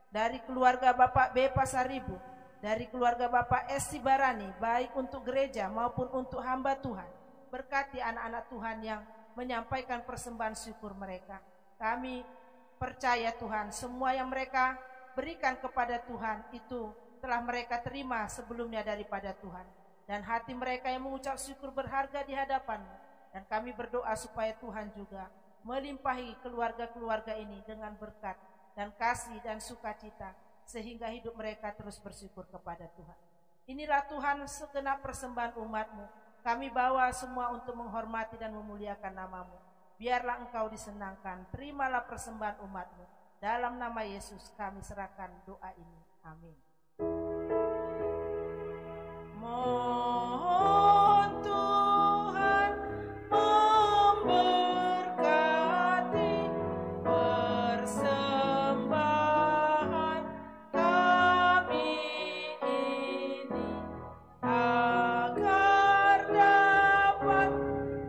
dari keluarga Bapak B. Pasaribu, dari keluarga Bapak S. Sibarani, baik untuk gereja maupun untuk hamba Tuhan. Berkati anak-anak Tuhan yang menyampaikan persembahan syukur mereka. Kami percaya Tuhan, semua yang mereka berikan kepada Tuhan itu telah mereka terima sebelumnya daripada Tuhan. Dan hati mereka yang mengucap syukur berharga di hadapan-Mu. Dan kami berdoa supaya Tuhan juga melimpahi keluarga-keluarga ini dengan berkat dan kasih dan sukacita, sehingga hidup mereka terus bersyukur kepada Tuhan. Inilah Tuhan segenap persembahan umat-Mu. Kami bawa semua untuk menghormati dan memuliakan nama-Mu. Biarlah Engkau disenangkan. Terimalah persembahan umat-Mu. Dalam nama Yesus kami serahkan doa ini. Amin. Mohon Tuhan memberkati persembahan kami ini, agar dapat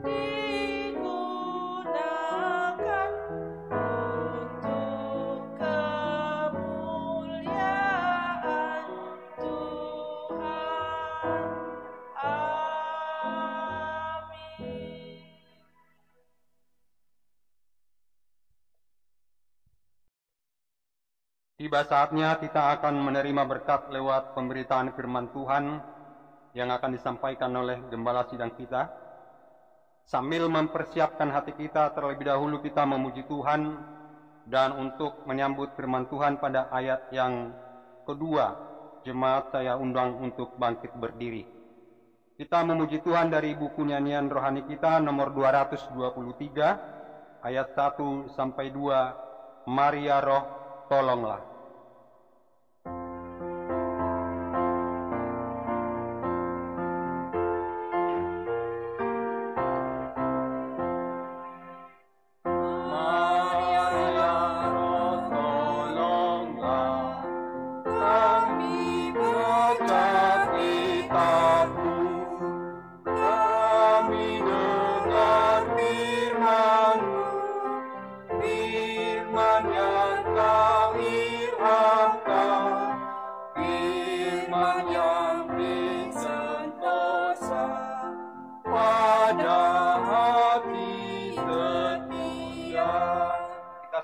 digunakan untuk kemuliaan Tuhan. Tiba saatnya kita akan menerima berkat lewat pemberitaan firman Tuhan yang akan disampaikan oleh gembala sidang kita. Sambil mempersiapkan hati kita, terlebih dahulu kita memuji Tuhan, dan untuk menyambut firman Tuhan pada ayat yang kedua, jemaat saya undang untuk bangkit berdiri. Kita memuji Tuhan dari buku nyanyian rohani kita nomor 223, ayat 1 sampai 2. Mari ya Roh, tolonglah.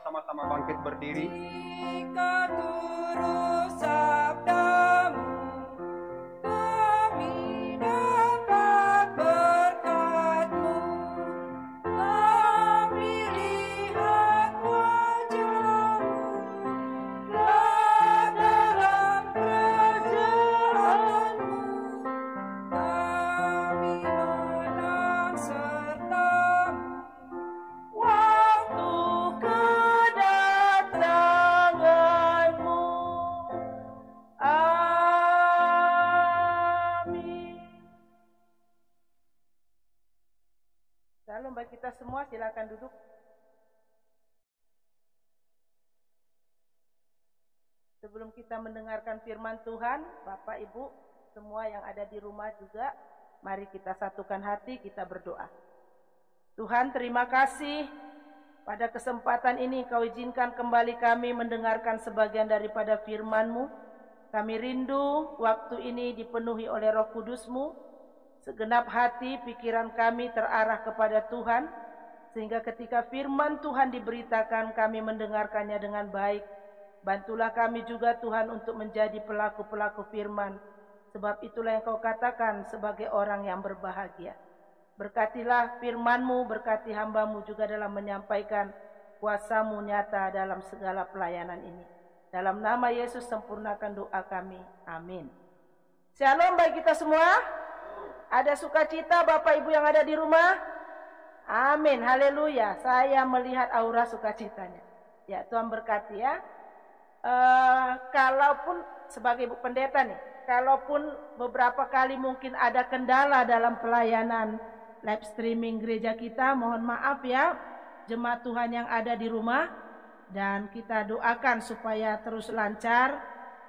Sama-sama bangkit berdiri. Jika turut sabdamu, kami dapat berkat-Mu. Kami lihat wajah-Mu, lah dalam kerajaan-Mu. Kami menang serta-Mu. Waktu kedatangan-Mu. Amin. Lalu bagi kita semua silakan duduk. Sebelum kita mendengarkan firman Tuhan, Bapak Ibu semua yang ada di rumah juga, mari kita satukan hati, kita berdoa. Tuhan, terima kasih pada kesempatan ini Kau izinkan kembali kami mendengarkan sebagian daripada firman-Mu. Kami rindu waktu ini dipenuhi oleh Roh Kudus-Mu. Segenap hati, pikiran kami terarah kepada Tuhan, sehingga ketika firman Tuhan diberitakan, kami mendengarkannya dengan baik. Bantulah kami juga Tuhan untuk menjadi pelaku-pelaku firman, sebab itulah yang Kau katakan sebagai orang yang berbahagia. Berkatilah firman-Mu, berkati hamba-Mu juga dalam menyampaikan kuasa-Mu nyata dalam segala pelayanan ini. Dalam nama Yesus sempurnakan doa kami. Amin. Shalom bagi kita semua. Ada sukacita Bapak Ibu yang ada di rumah? Amin, haleluya. Saya melihat aura sukacitanya. Ya, Tuhan berkati ya. Kalaupun sebagai Ibu Pendeta nih, kalaupun beberapa kali mungkin ada kendala dalam pelayanan live streaming gereja kita, mohon maaf ya jemaat Tuhan yang ada di rumah, dan kita doakan supaya terus lancar.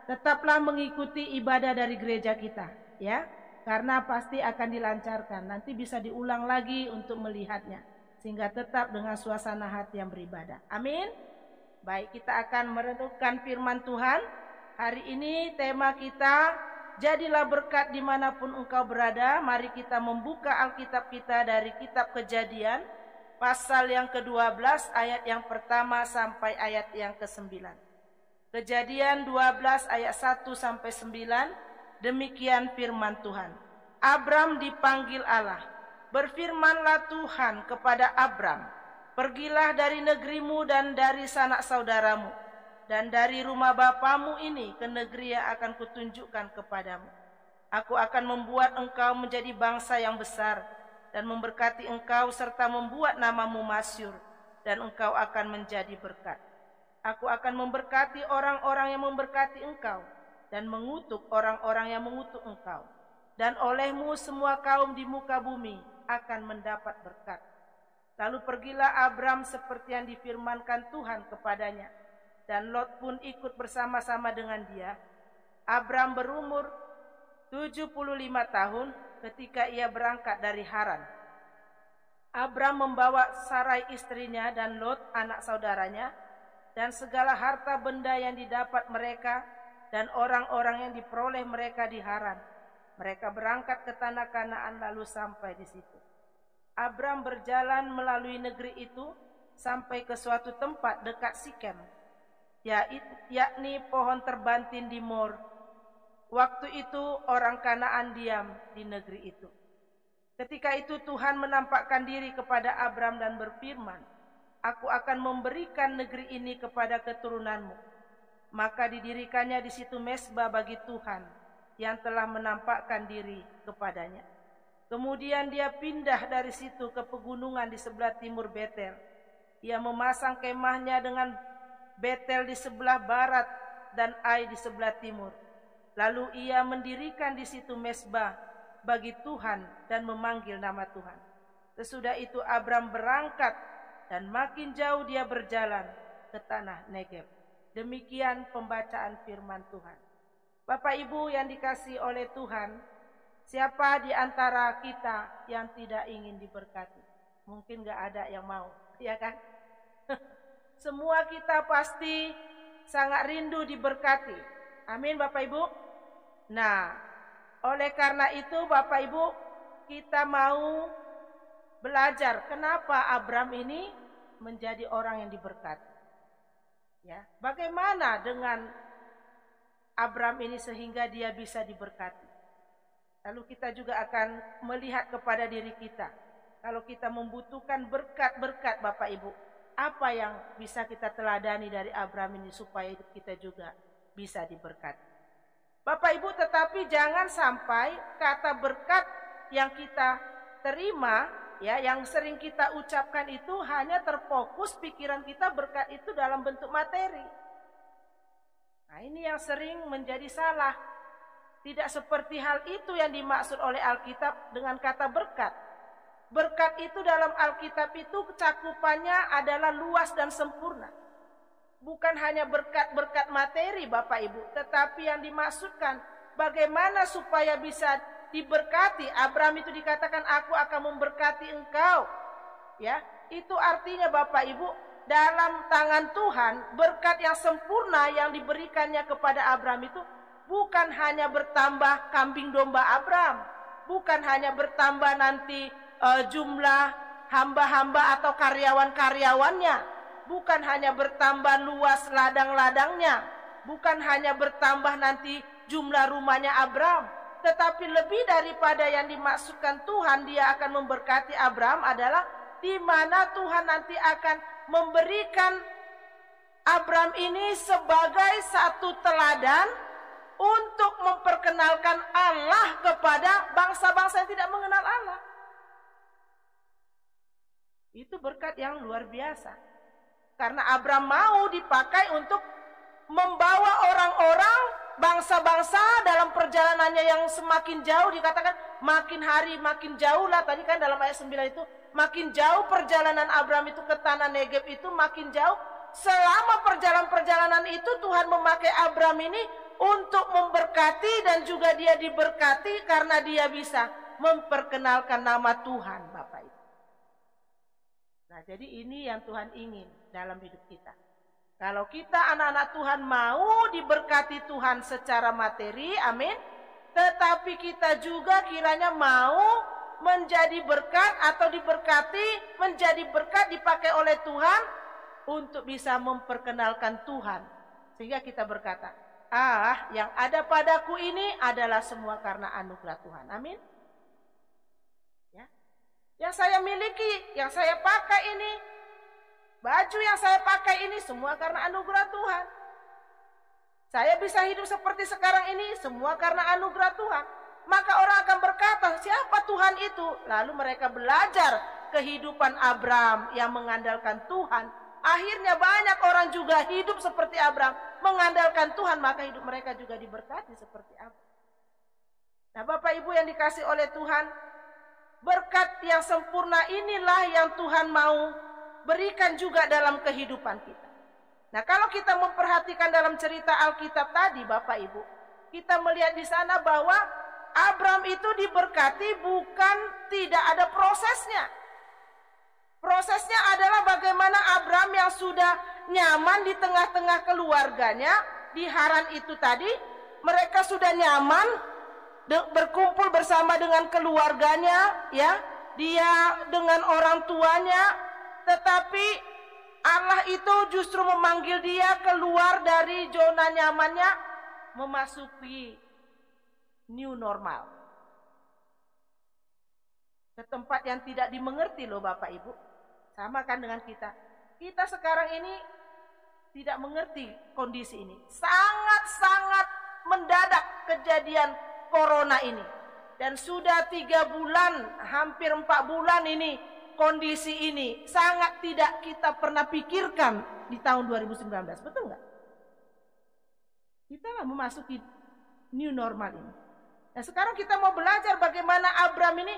Tetaplah mengikuti ibadah dari gereja kita ya, karena pasti akan dilancarkan. Nanti bisa diulang lagi untuk melihatnya, sehingga tetap dengan suasana hati yang beribadah. Amin. Baik, kita akan merenungkan firman Tuhan. Hari ini tema kita, jadilah berkat dimanapun engkau berada. Mari kita membuka Alkitab kita dari kitab Kejadian, pasal yang ke-12, ayat yang pertama sampai ayat yang ke-9. Kejadian 12 ayat 1 sampai 9, demikian firman Tuhan. Abram dipanggil Allah. Berfirmanlah Tuhan kepada Abram, pergilah dari negerimu dan dari sanak saudaramu, dan dari rumah bapamu ini ke negeri yang akan kutunjukkan kepadamu. Aku akan membuat engkau menjadi bangsa yang besar, dan memberkati engkau serta membuat namamu masyhur, dan engkau akan menjadi berkat. Aku akan memberkati orang-orang yang memberkati engkau, dan mengutuk orang-orang yang mengutuk engkau. Dan olehmu semua kaum di muka bumi akan mendapat berkat. Lalu pergilah Abram seperti yang difirmankan Tuhan kepadanya, dan Lot pun ikut bersama-sama dengan dia. Abram berumur 75 tahun ketika ia berangkat dari Haran. Abram membawa Sarai istrinya dan Lot anak saudaranya, dan segala harta benda yang didapat mereka dan orang-orang yang diperoleh mereka di Haran. Mereka berangkat ke tanah Kanaan lalu sampai di situ. Abram berjalan melalui negeri itu sampai ke suatu tempat dekat Sikem, yakni pohon terbantin di Mor. Waktu itu orang Kanaan diam di negeri itu. Ketika itu Tuhan menampakkan diri kepada Abram dan berfirman, Aku akan memberikan negeri ini kepada keturunanmu. Maka didirikannya di situ mezbah bagi Tuhan yang telah menampakkan diri kepadanya. Kemudian dia pindah dari situ ke pegunungan di sebelah timur Betel, Ia memasang kemahnya dengan Betel di sebelah barat dan Ai di sebelah timur. Lalu ia mendirikan di situ mezbah bagi Tuhan dan memanggil nama Tuhan. Sesudah itu Abram berangkat dan makin jauh dia berjalan ke tanah Negeb. Demikian pembacaan firman Tuhan. Bapak Ibu yang dikasihi oleh Tuhan, siapa di antara kita yang tidak ingin diberkati? Mungkin gak ada yang mau, ya kan? Semua kita pasti sangat rindu diberkati. Amin Bapak Ibu. Nah, oleh karena itu Bapak Ibu, kita mau belajar kenapa Abram ini menjadi orang yang diberkati. Ya, bagaimana dengan Abram ini sehingga dia bisa diberkati? Lalu kita juga akan melihat kepada diri kita. Kalau kita membutuhkan berkat-berkat Bapak Ibu, apa yang bisa kita teladani dari Abram ini supaya hidup kita juga bisa diberkati? Bapak Ibu, tetapi jangan sampai kata berkat yang kita terima, ya, yang sering kita ucapkan itu hanya terfokus pikiran kita berkat itu dalam bentuk materi. Nah, ini yang sering menjadi salah. Tidak seperti hal itu yang dimaksud oleh Alkitab dengan kata berkat. Berkat itu dalam Alkitab itu cakupannya adalah luas dan sempurna. Bukan hanya berkat-berkat materi Bapak Ibu, tetapi yang dimaksudkan bagaimana supaya bisa diberkati. Abram itu dikatakan aku akan memberkati engkau. Ya, itu artinya Bapak Ibu, dalam tangan Tuhan berkat yang sempurna yang diberikannya kepada Abram itu bukan hanya bertambah kambing domba Abram, bukan hanya bertambah nanti jumlah hamba-hamba atau karyawan-karyawannya, bukan hanya bertambah luas ladang-ladangnya, bukan hanya bertambah nanti jumlah rumahnya Abram, tetapi lebih daripada yang dimaksudkan Tuhan dia akan memberkati Abram adalah di mana Tuhan nanti akan memberikan Abram ini sebagai satu teladan untuk memperkenalkan Allah kepada bangsa-bangsa yang tidak mengenal Allah. Itu berkat yang luar biasa. Karena Abram mau dipakai untuk membawa orang-orang bangsa-bangsa dalam perjalanannya yang semakin jauh, dikatakan makin hari makin jauh lah. Tadi kan dalam ayat 9 itu makin jauh perjalanan Abram itu ke tanah Negeb itu makin jauh. Selama perjalanan itu Tuhan memakai Abram ini untuk memberkati dan juga dia diberkati karena dia bisa memperkenalkan nama Tuhan Bapak Ibu. Nah, jadi ini yang Tuhan ingin dalam hidup kita. Kalau kita anak-anak Tuhan mau diberkati Tuhan secara materi, amin. Tetapi kita juga kiranya mau menjadi berkat atau diberkati, menjadi berkat dipakai oleh Tuhan untuk bisa memperkenalkan Tuhan. Sehingga kita berkata, yang ada padaku ini adalah semua karena anugerah Tuhan. Amin. Yang saya miliki, yang saya pakai ini, baju yang saya pakai ini semua karena anugerah Tuhan. Saya bisa hidup seperti sekarang ini semua karena anugerah Tuhan. Maka orang akan berkata, siapa Tuhan itu? Lalu mereka belajar kehidupan Abram yang mengandalkan Tuhan. Akhirnya banyak orang juga hidup seperti Abram, mengandalkan Tuhan, maka hidup mereka juga diberkati seperti Abram. Nah, Bapak Ibu yang dikasih oleh Tuhan, berkat yang sempurna inilah yang Tuhan mau berikan juga dalam kehidupan kita. Nah, kalau kita memperhatikan dalam cerita Alkitab tadi Bapak Ibu, kita melihat di sana bahwa Abram itu diberkati bukan tidak ada prosesnya. Prosesnya adalah bagaimana Abram yang sudah nyaman di tengah-tengah keluarganya, di Haran itu tadi, mereka sudah nyaman berkumpul bersama dengan keluarganya, ya, dia dengan orang tuanya, tetapi Allah itu justru memanggil dia keluar dari zona nyamannya, memasuki new normal, ke tempat yang tidak dimengerti loh Bapak Ibu. Sama kan dengan kita. Kita sekarang ini tidak mengerti kondisi ini. Sangat-sangat mendadak kejadian Corona ini. Dan sudah 3 bulan, hampir 4 bulan ini kondisi ini sangat tidak kita pernah pikirkan di tahun 2019, betul nggak? Kita lah memasuki new normal ini. Nah sekarang kita mau belajar bagaimana Abraham ini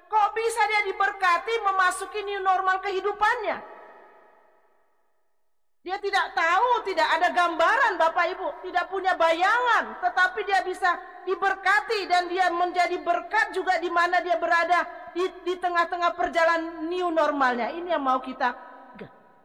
kok bisa dia diberkati memasuki new normal kehidupannya. Dia tidak tahu, tidak ada gambaran Bapak Ibu, tidak punya bayangan, tetapi dia bisa diberkati dan dia menjadi berkat juga di mana dia berada di tengah-tengah perjalanan new normalnya. Ini yang mau kita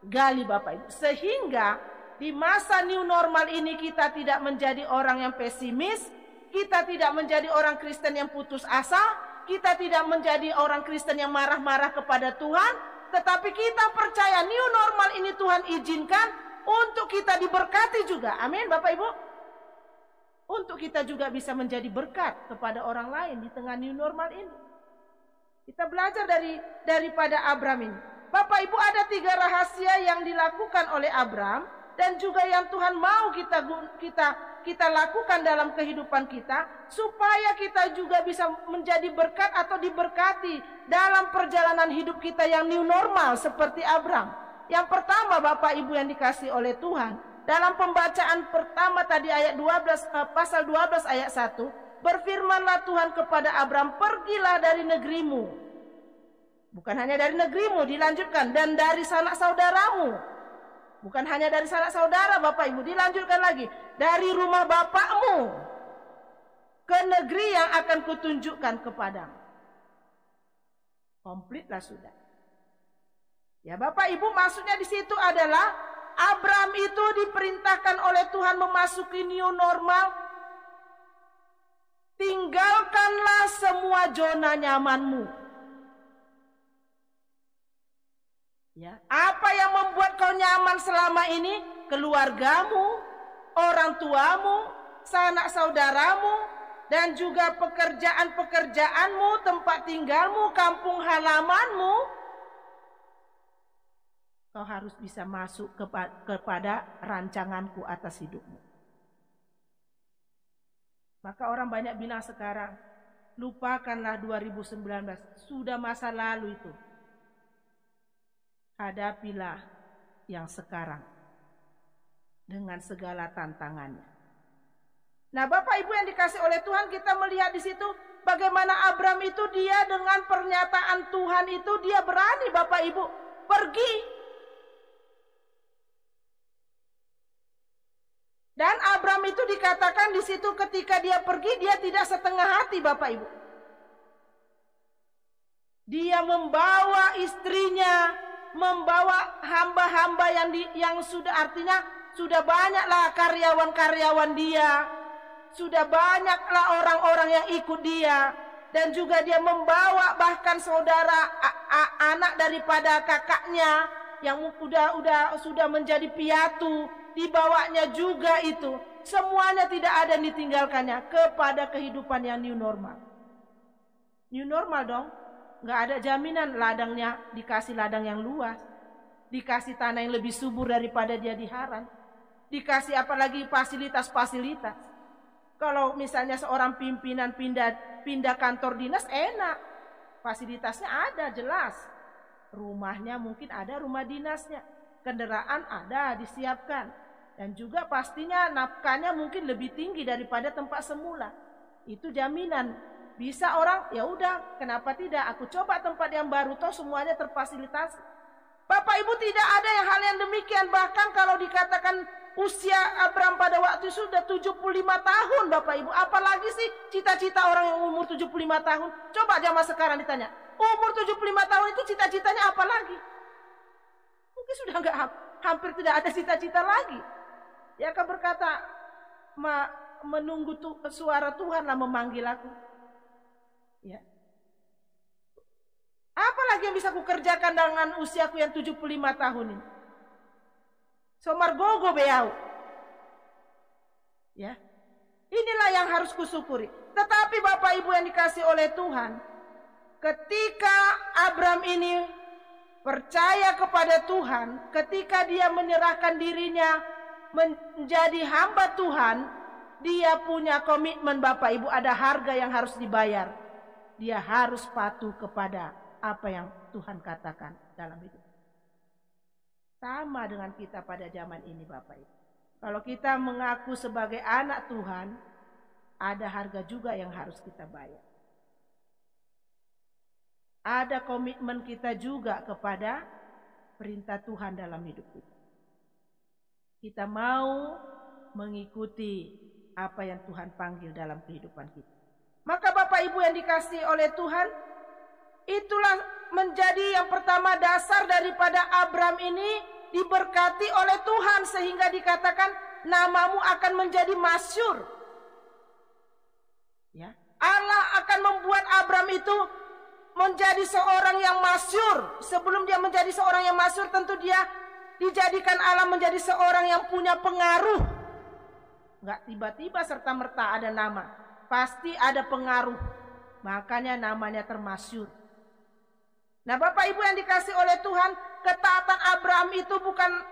gali Bapak Ibu. Sehingga di masa new normal ini kita tidak menjadi orang yang pesimis, kita tidak menjadi orang Kristen yang putus asa, kita tidak menjadi orang Kristen yang marah-marah kepada Tuhan, tetapi kita percaya new normal ini Tuhan izinkan untuk kita diberkati juga. Amin Bapak Ibu. Untuk kita juga bisa menjadi berkat kepada orang lain di tengah new normal ini. Kita belajar daripada Abraham ini. Bapak Ibu, ada 3 rahasia yang dilakukan oleh Abraham dan juga yang Tuhan mau kita lakukan dalam kehidupan kita supaya kita juga bisa menjadi berkat atau diberkati dalam perjalanan hidup kita yang new normal seperti Abraham. Yang pertama Bapak Ibu yang dikasih oleh Tuhan, dalam pembacaan pertama tadi ayat 12 pasal 12 ayat 1, berfirmanlah Tuhan kepada Abraham, pergilah dari negerimu. Bukan hanya dari negerimu, dilanjutkan, dan dari sanak saudaramu. Bukan hanya dari sanak saudara Bapak Ibu, dilanjutkan lagi, dari rumah bapakmu ke negeri yang akan kutunjukkan kepadamu. Komplitlah sudah. Ya Bapak Ibu, maksudnya di situ adalah Abraham itu diperintahkan oleh Tuhan memasuki new normal. Tinggalkanlah semua zona nyamanmu. Ya, apa yang membuat kau nyaman selama ini? Keluargamu, orang tuamu, sanak saudaramu, dan juga pekerjaan-pekerjaanmu, tempat tinggalmu, kampung halamanmu. Kau harus bisa masuk kepada rancanganku atas hidupmu. Maka orang banyak bilang sekarang, lupakanlah 2019, sudah masa lalu itu. Hadapilah yang sekarang dengan segala tantangannya. Nah, Bapak Ibu yang dikasih oleh Tuhan, kita melihat di situ bagaimana Abraham itu dia dengan pernyataan Tuhan itu dia berani Bapak Ibu pergi. Dan Abraham itu dikatakan di situ ketika dia pergi dia tidak setengah hati Bapak Ibu. Dia membawa istrinya, membawa hamba-hamba yang sudah, artinya sudah banyaklah karyawan-karyawan dia, sudah banyaklah orang-orang yang ikut dia, dan juga dia membawa bahkan saudara anak daripada kakaknya yang sudah menjadi piatu, dibawanya juga itu. Semuanya tidak ada yang ditinggalkannya kepada kehidupan yang new normal. New normal dong. Nggak ada jaminan ladangnya dikasih ladang yang luas, dikasih tanah yang lebih subur daripada dia di Haran, dikasih apalagi fasilitas-fasilitas. Kalau misalnya seorang pimpinan pindah kantor dinas enak, fasilitasnya ada jelas, rumahnya mungkin ada rumah dinasnya, kendaraan ada disiapkan, dan juga pastinya nafkahnya mungkin lebih tinggi daripada tempat semula. Itu jaminan. Bisa orang, ya udah, kenapa tidak? Aku coba tempat yang baru, toh semuanya terfasilitasi. Bapak Ibu, tidak ada hal yang demikian. Bahkan kalau dikatakan usia Abraham pada waktu itu sudah 75 tahun Bapak Ibu. Apalagi sih cita-cita orang yang umur 75 tahun. Coba zaman sekarang ditanya, umur 75 tahun itu cita-citanya apa lagi? Mungkin sudah hampir tidak ada cita-cita lagi. Ya kan berkata, menunggu suara Tuhan lah memanggil aku. Ya. Apa lagi yang bisa kukerjakan dengan usiaku yang 75 tahun ini? Somar gogo beau. Ya. Inilah yang harus kusyukuri. Tetapi Bapak Ibu yang dikasih oleh Tuhan, ketika Abraham ini percaya kepada Tuhan, ketika dia menyerahkan dirinya menjadi hamba Tuhan, dia punya komitmen Bapak Ibu, ada harga yang harus dibayar. Dia harus patuh kepada apa yang Tuhan katakan dalam hidup. Sama dengan kita pada zaman ini Bapak Ibu. Kalau kita mengaku sebagai anak Tuhan, ada harga juga yang harus kita bayar. Ada komitmen kita juga kepada perintah Tuhan dalam hidup kita. Kita mau mengikuti apa yang Tuhan panggil dalam kehidupan kita. Maka Bapak Ibu yang dikasihi oleh Tuhan, itulah menjadi yang pertama dasar daripada Abram ini diberkati oleh Tuhan sehingga dikatakan namamu akan menjadi masyhur. Ya, Allah akan membuat Abram itu menjadi seorang yang masyhur. Sebelum dia menjadi seorang yang masyhur, tentu dia dijadikan Allah menjadi seorang yang punya pengaruh. Enggak tiba-tiba serta-merta ada nama. Pasti ada pengaruh. Makanya namanya termasyhur. Nah Bapak Ibu yang dikasih oleh Tuhan, ketaatan Abraham itu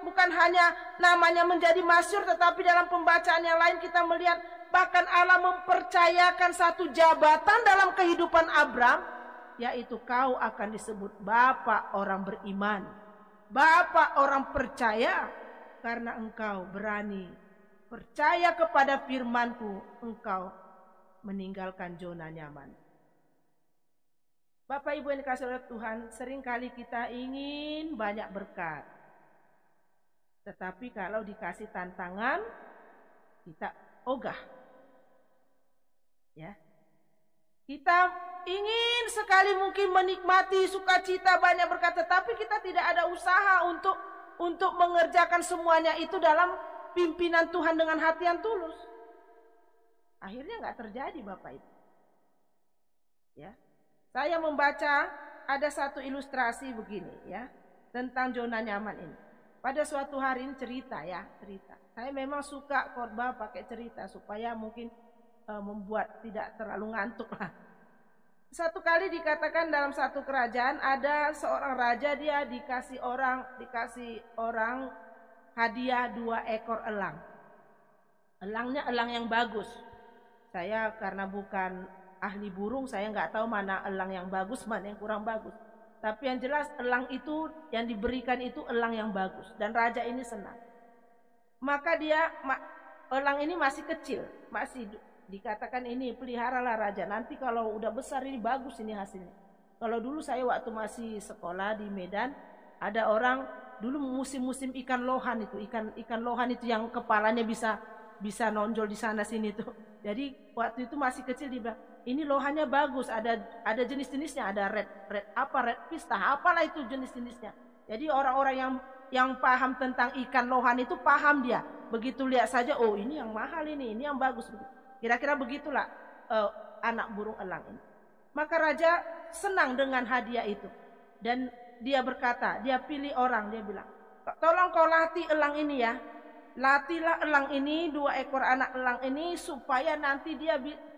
bukan hanya namanya menjadi masyhur, tetapi dalam pembacaan yang lain kita melihat bahkan Allah mempercayakan satu jabatan dalam kehidupan Abraham, yaitu kau akan disebut Bapa orang beriman, Bapa orang percaya, karena engkau berani percaya kepada firman-Ku, engkau meninggalkan zona nyaman. Bapak Ibu yang dikasihi oleh Tuhan, seringkali kita ingin banyak berkat. Tetapi kalau dikasih tantangan, kita ogah. Ya. Kita ingin sekali mungkin menikmati sukacita banyak berkat, tetapi kita tidak ada usaha untuk mengerjakan semuanya itu dalam pimpinan Tuhan dengan hati yang tulus. Akhirnya nggak terjadi Bapak Ibu. Ya. Saya membaca ada satu ilustrasi begini ya tentang zona nyaman ini. Pada suatu hari ini cerita. Saya memang suka khotbah pakai cerita supaya mungkin membuat tidak terlalu ngantuk lah. Satu kali dikatakan dalam satu kerajaan ada seorang raja, dia dikasih orang hadiah 2 ekor elang. Elangnya elang yang bagus. Saya karena bukan ahli burung, saya nggak tahu mana elang yang bagus, mana yang kurang bagus. Tapi yang jelas elang itu yang diberikan itu elang yang bagus. Dan raja ini senang. Maka elang ini masih kecil, masih dikatakan ini peliharalah raja. Nanti kalau udah besar ini bagus ini hasilnya. Kalau dulu saya waktu masih sekolah di Medan, ada orang dulu musim-musim ikan lohan itu, ikan lohan itu yang kepalanya bisa nonjol di sana sini tuh. Jadi waktu itu masih kecil dia bilang, ini lohannya bagus, ada jenis-jenisnya, ada red pistah, apalah itu jenis-jenisnya. Jadi orang-orang yang paham tentang ikan lohan itu paham dia. Begitu lihat saja, oh ini yang mahal ini yang bagus. Kira-kira begitulah anak burung elang ini. Maka raja senang dengan hadiah itu. Dan dia berkata, dia pilih orang, dia bilang, tolong kau latih elang ini ya. Latihlah elang ini, 2 ekor anak elang ini, supaya nanti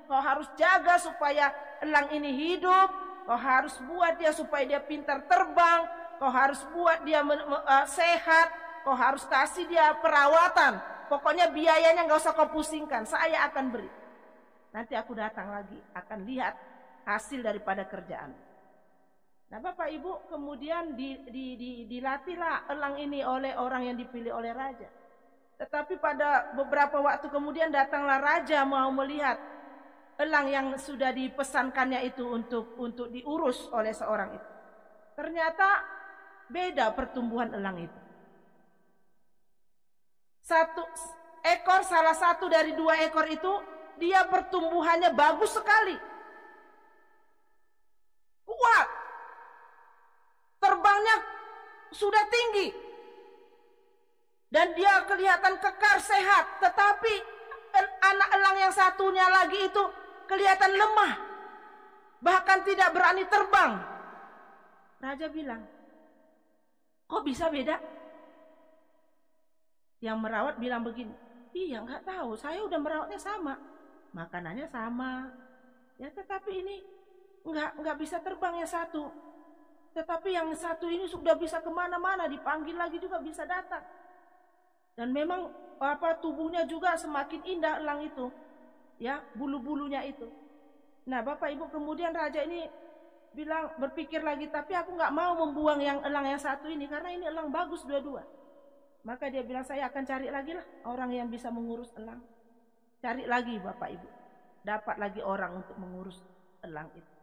kau harus jaga supaya elang ini hidup. Kau harus buat dia supaya dia pintar terbang. Kau harus buat dia sehat. Kau harus kasih dia perawatan. Pokoknya biayanya gak usah kau pusingkan, saya akan beri. Nanti aku datang lagi, akan lihat hasil daripada kerjaan. Nah Bapak Ibu, kemudian dilatihlah elang ini oleh orang yang dipilih oleh raja. Tetapi pada beberapa waktu kemudian datanglah raja mau melihat elang yang sudah dipesankannya itu untuk diurus oleh seorang itu. Ternyata beda pertumbuhan elang itu. Salah satu dari 2 ekor itu dia pertumbuhannya bagus sekali. Kuat. Terbangnya sudah tinggi. Dan dia kelihatan kekar sehat. Tetapi anak elang yang satunya lagi itu kelihatan lemah. Bahkan tidak berani terbang. Raja bilang, kok bisa beda? Yang merawat bilang begini, iya nggak tahu, saya udah merawatnya sama. Makanannya sama. Ya tetapi ini nggak bisa terbang yang satu. Tetapi yang satu ini sudah bisa kemana-mana, dipanggil lagi juga bisa datang. Dan memang tubuhnya juga semakin indah elang itu. Ya, bulu-bulunya itu. Nah, Bapak Ibu, kemudian raja ini bilang, berpikir lagi, tapi aku nggak mau membuang yang elang yang satu ini karena ini elang bagus dua-dua. Maka dia bilang, saya akan cari lagi lah orang yang bisa mengurus elang. Cari lagi Bapak Ibu, dapat lagi orang untuk mengurus elang itu.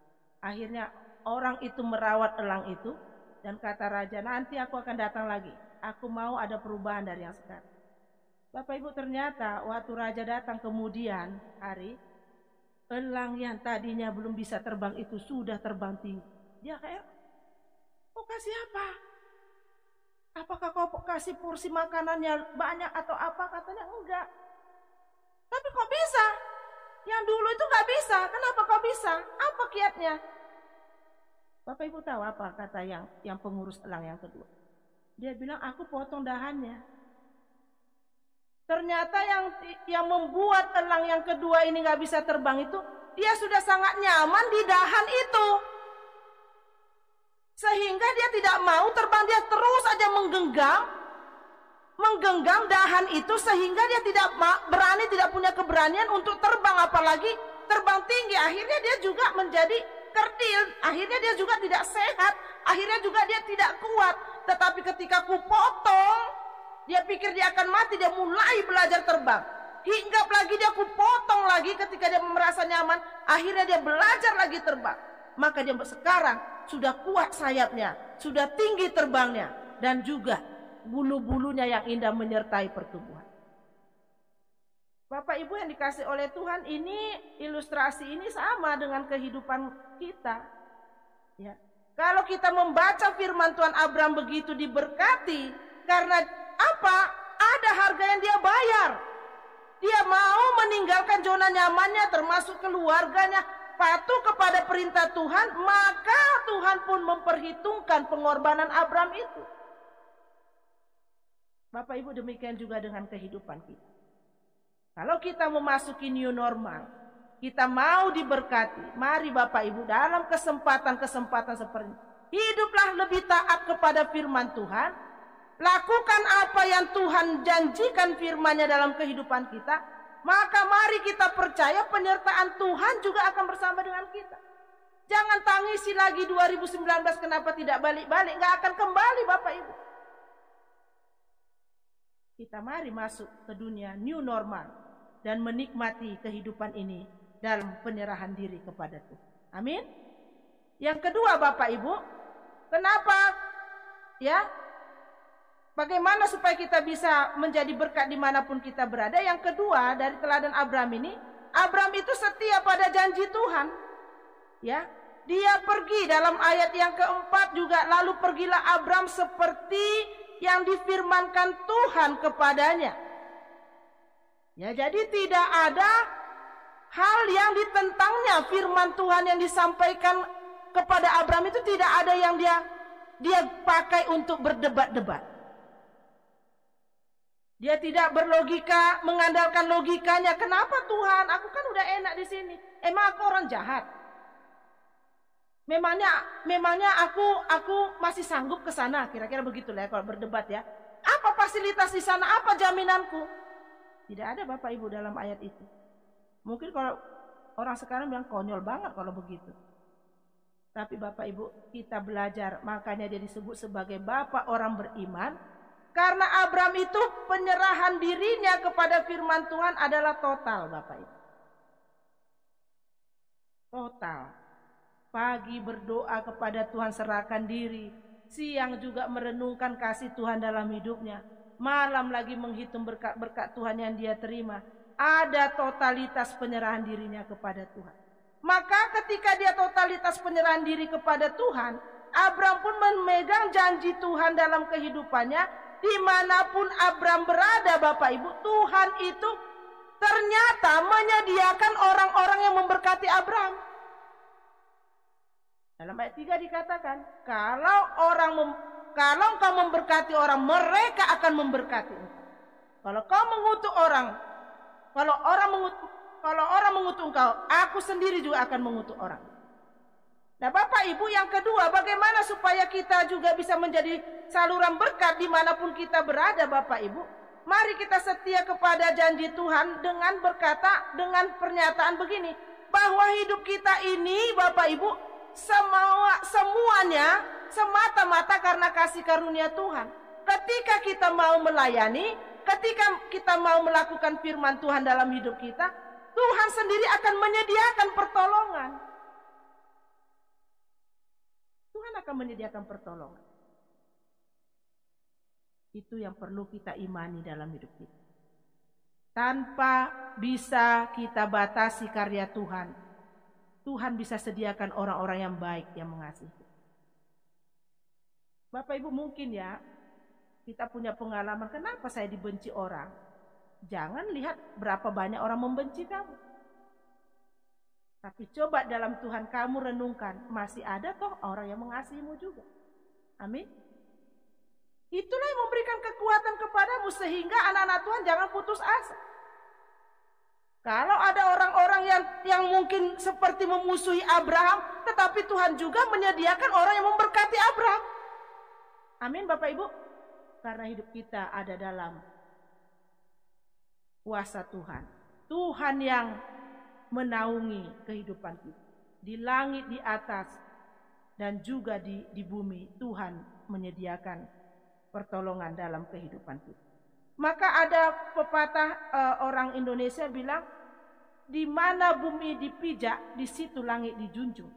Akhirnya orang itu merawat elang itu, dan kata raja, nanti aku akan datang lagi. Aku mau ada perubahan dari yang sekarang. Bapak Ibu, ternyata waktu raja datang kemudian hari, elang yang tadinya belum bisa terbang itu sudah terbang tinggi. Dia kayak, kau kasih apa? Apakah kau kasih porsi makanannya banyak atau apa? Katanya enggak. Tapi kok bisa? Yang dulu itu nggak bisa. Kenapa kau bisa? Apa kiatnya? Bapak Ibu tahu apa kata yang pengurus elang yang kedua? Dia bilang, aku potong dahannya. Ternyata yang membuat elang yang kedua ini nggak bisa terbang itu, dia sudah sangat nyaman di dahan itu. Sehingga dia tidak mau terbang, dia terus aja menggenggam dahan itu sehingga dia tidak punya keberanian untuk terbang, apalagi terbang tinggi. Akhirnya dia juga menjadi kerdil, akhirnya dia juga tidak sehat, akhirnya juga dia tidak kuat. Tetapi ketika ku potong, dia pikir dia akan mati, dia mulai belajar terbang. Hinggap lagi dia ku potong lagi ketika dia merasa nyaman, akhirnya dia belajar lagi terbang. Maka dia sekarang sudah kuat sayapnya, sudah tinggi terbangnya, dan juga bulu-bulunya yang indah menyertai pertumbuhan. Bapak Ibu yang dikasih oleh Tuhan, ini ilustrasi ini sama dengan kehidupan kita. Ya. Kalau kita membaca firman Tuhan, Abraham begitu diberkati karena apa? Ada harga yang dia bayar. Dia mau meninggalkan zona nyamannya termasuk keluarganya, patuh kepada perintah Tuhan, maka Tuhan pun memperhitungkan pengorbanan Abraham itu. Bapak Ibu, demikian juga dengan kehidupan kita. Kalau kita memasuki new normal, kita mau diberkati, mari Bapak Ibu dalam kesempatan-kesempatan seperti ini, hiduplah lebih taat kepada firman Tuhan, lakukan apa yang Tuhan janjikan firman-Nya dalam kehidupan kita, maka mari kita percaya penyertaan Tuhan juga akan bersama dengan kita. Jangan tangisi lagi 2019 kenapa tidak balik-balik, nggak akan kembali Bapak Ibu. Kita mari masuk ke dunia new normal dan menikmati kehidupan ini dalam penyerahan diri kepada Tuhan. Amin. Yang kedua Bapak Ibu, kenapa ya? Bagaimana supaya kita bisa menjadi berkat dimanapun kita berada? Yang kedua dari teladan Abraham ini, Abraham itu setia pada janji Tuhan. Ya, dia pergi dalam ayat yang keempat juga, lalu pergilah Abraham seperti yang difirmankan Tuhan kepadanya. Ya, jadi tidak ada hal yang ditentangnya. Firman Tuhan yang disampaikan kepada Abraham itu tidak ada yang dia pakai untuk berdebat-debat. Dia tidak berlogika, mengandalkan logikanya. Kenapa Tuhan? Aku kan udah enak di sini. Emang aku orang jahat? Memangnya aku masih sanggup ke sana? Kira-kira begitulah ya kalau berdebat ya. Apa fasilitas di sana? Apa jaminanku? Tidak ada Bapak Ibu dalam ayat itu. Mungkin kalau orang sekarang bilang konyol banget kalau begitu. Tapi Bapak Ibu, kita belajar, makanya dia disebut sebagai bapak orang beriman. Karena Abraham itu penyerahan dirinya kepada firman Tuhan adalah total Bapak Ibu. Total. Pagi berdoa kepada Tuhan, serahkan diri. Siang juga merenungkan kasih Tuhan dalam hidupnya. Malam lagi menghitung berkat-berkat Tuhan yang dia terima. Ada totalitas penyerahan dirinya kepada Tuhan. Maka ketika dia totalitas penyerahan diri kepada Tuhan, Abraham pun memegang janji Tuhan dalam kehidupannya. Dimanapun Abraham berada Bapak Ibu, Tuhan itu ternyata menyediakan orang-orang yang memberkati Abraham. Dalam ayat 3 dikatakan, kalau engkau memberkati orang, mereka akan memberkati engkau. Kalau kau mengutuk orang, kalau orang mengutuk engkau, aku sendiri juga akan mengutuk orang. Nah Bapak Ibu, yang kedua, bagaimana supaya kita juga bisa menjadi saluran berkat dimanapun kita berada Bapak Ibu? Mari kita setia kepada janji Tuhan dengan berkata, dengan pernyataan begini, bahwa hidup kita ini Bapak Ibu semuanya semata-mata karena kasih karunia Tuhan. Ketika kita mau melayani, ketika kita mau melakukan firman Tuhan dalam hidup kita, Tuhan sendiri akan menyediakan pertolongan. Tuhan akan menyediakan pertolongan. Itu yang perlu kita imani dalam hidup kita. Tanpa bisa kita batasi karya Tuhan, Tuhan bisa sediakan orang-orang yang baik yang mengasihi. Bapak Ibu mungkin ya, kita punya pengalaman, kenapa saya dibenci orang? Jangan lihat berapa banyak orang membenci kamu. Tapi coba dalam Tuhan kamu renungkan, masih ada toh orang yang mengasihimu juga. Amin. Itulah yang memberikan kekuatan kepadamu sehingga anak-anak Tuhan jangan putus asa. Kalau ada orang-orang yang mungkin seperti memusuhi Abraham, tetapi Tuhan juga menyediakan orang yang memberkati Abraham. Amin Bapak Ibu. Karena hidup kita ada dalam kuasa Tuhan. Tuhan yang menaungi kehidupan kita. Di langit, di atas, dan juga di bumi. Tuhan menyediakan pertolongan dalam kehidupan kita. Maka ada pepatah orang Indonesia bilang, di mana bumi dipijak, di situ langit dijunjung.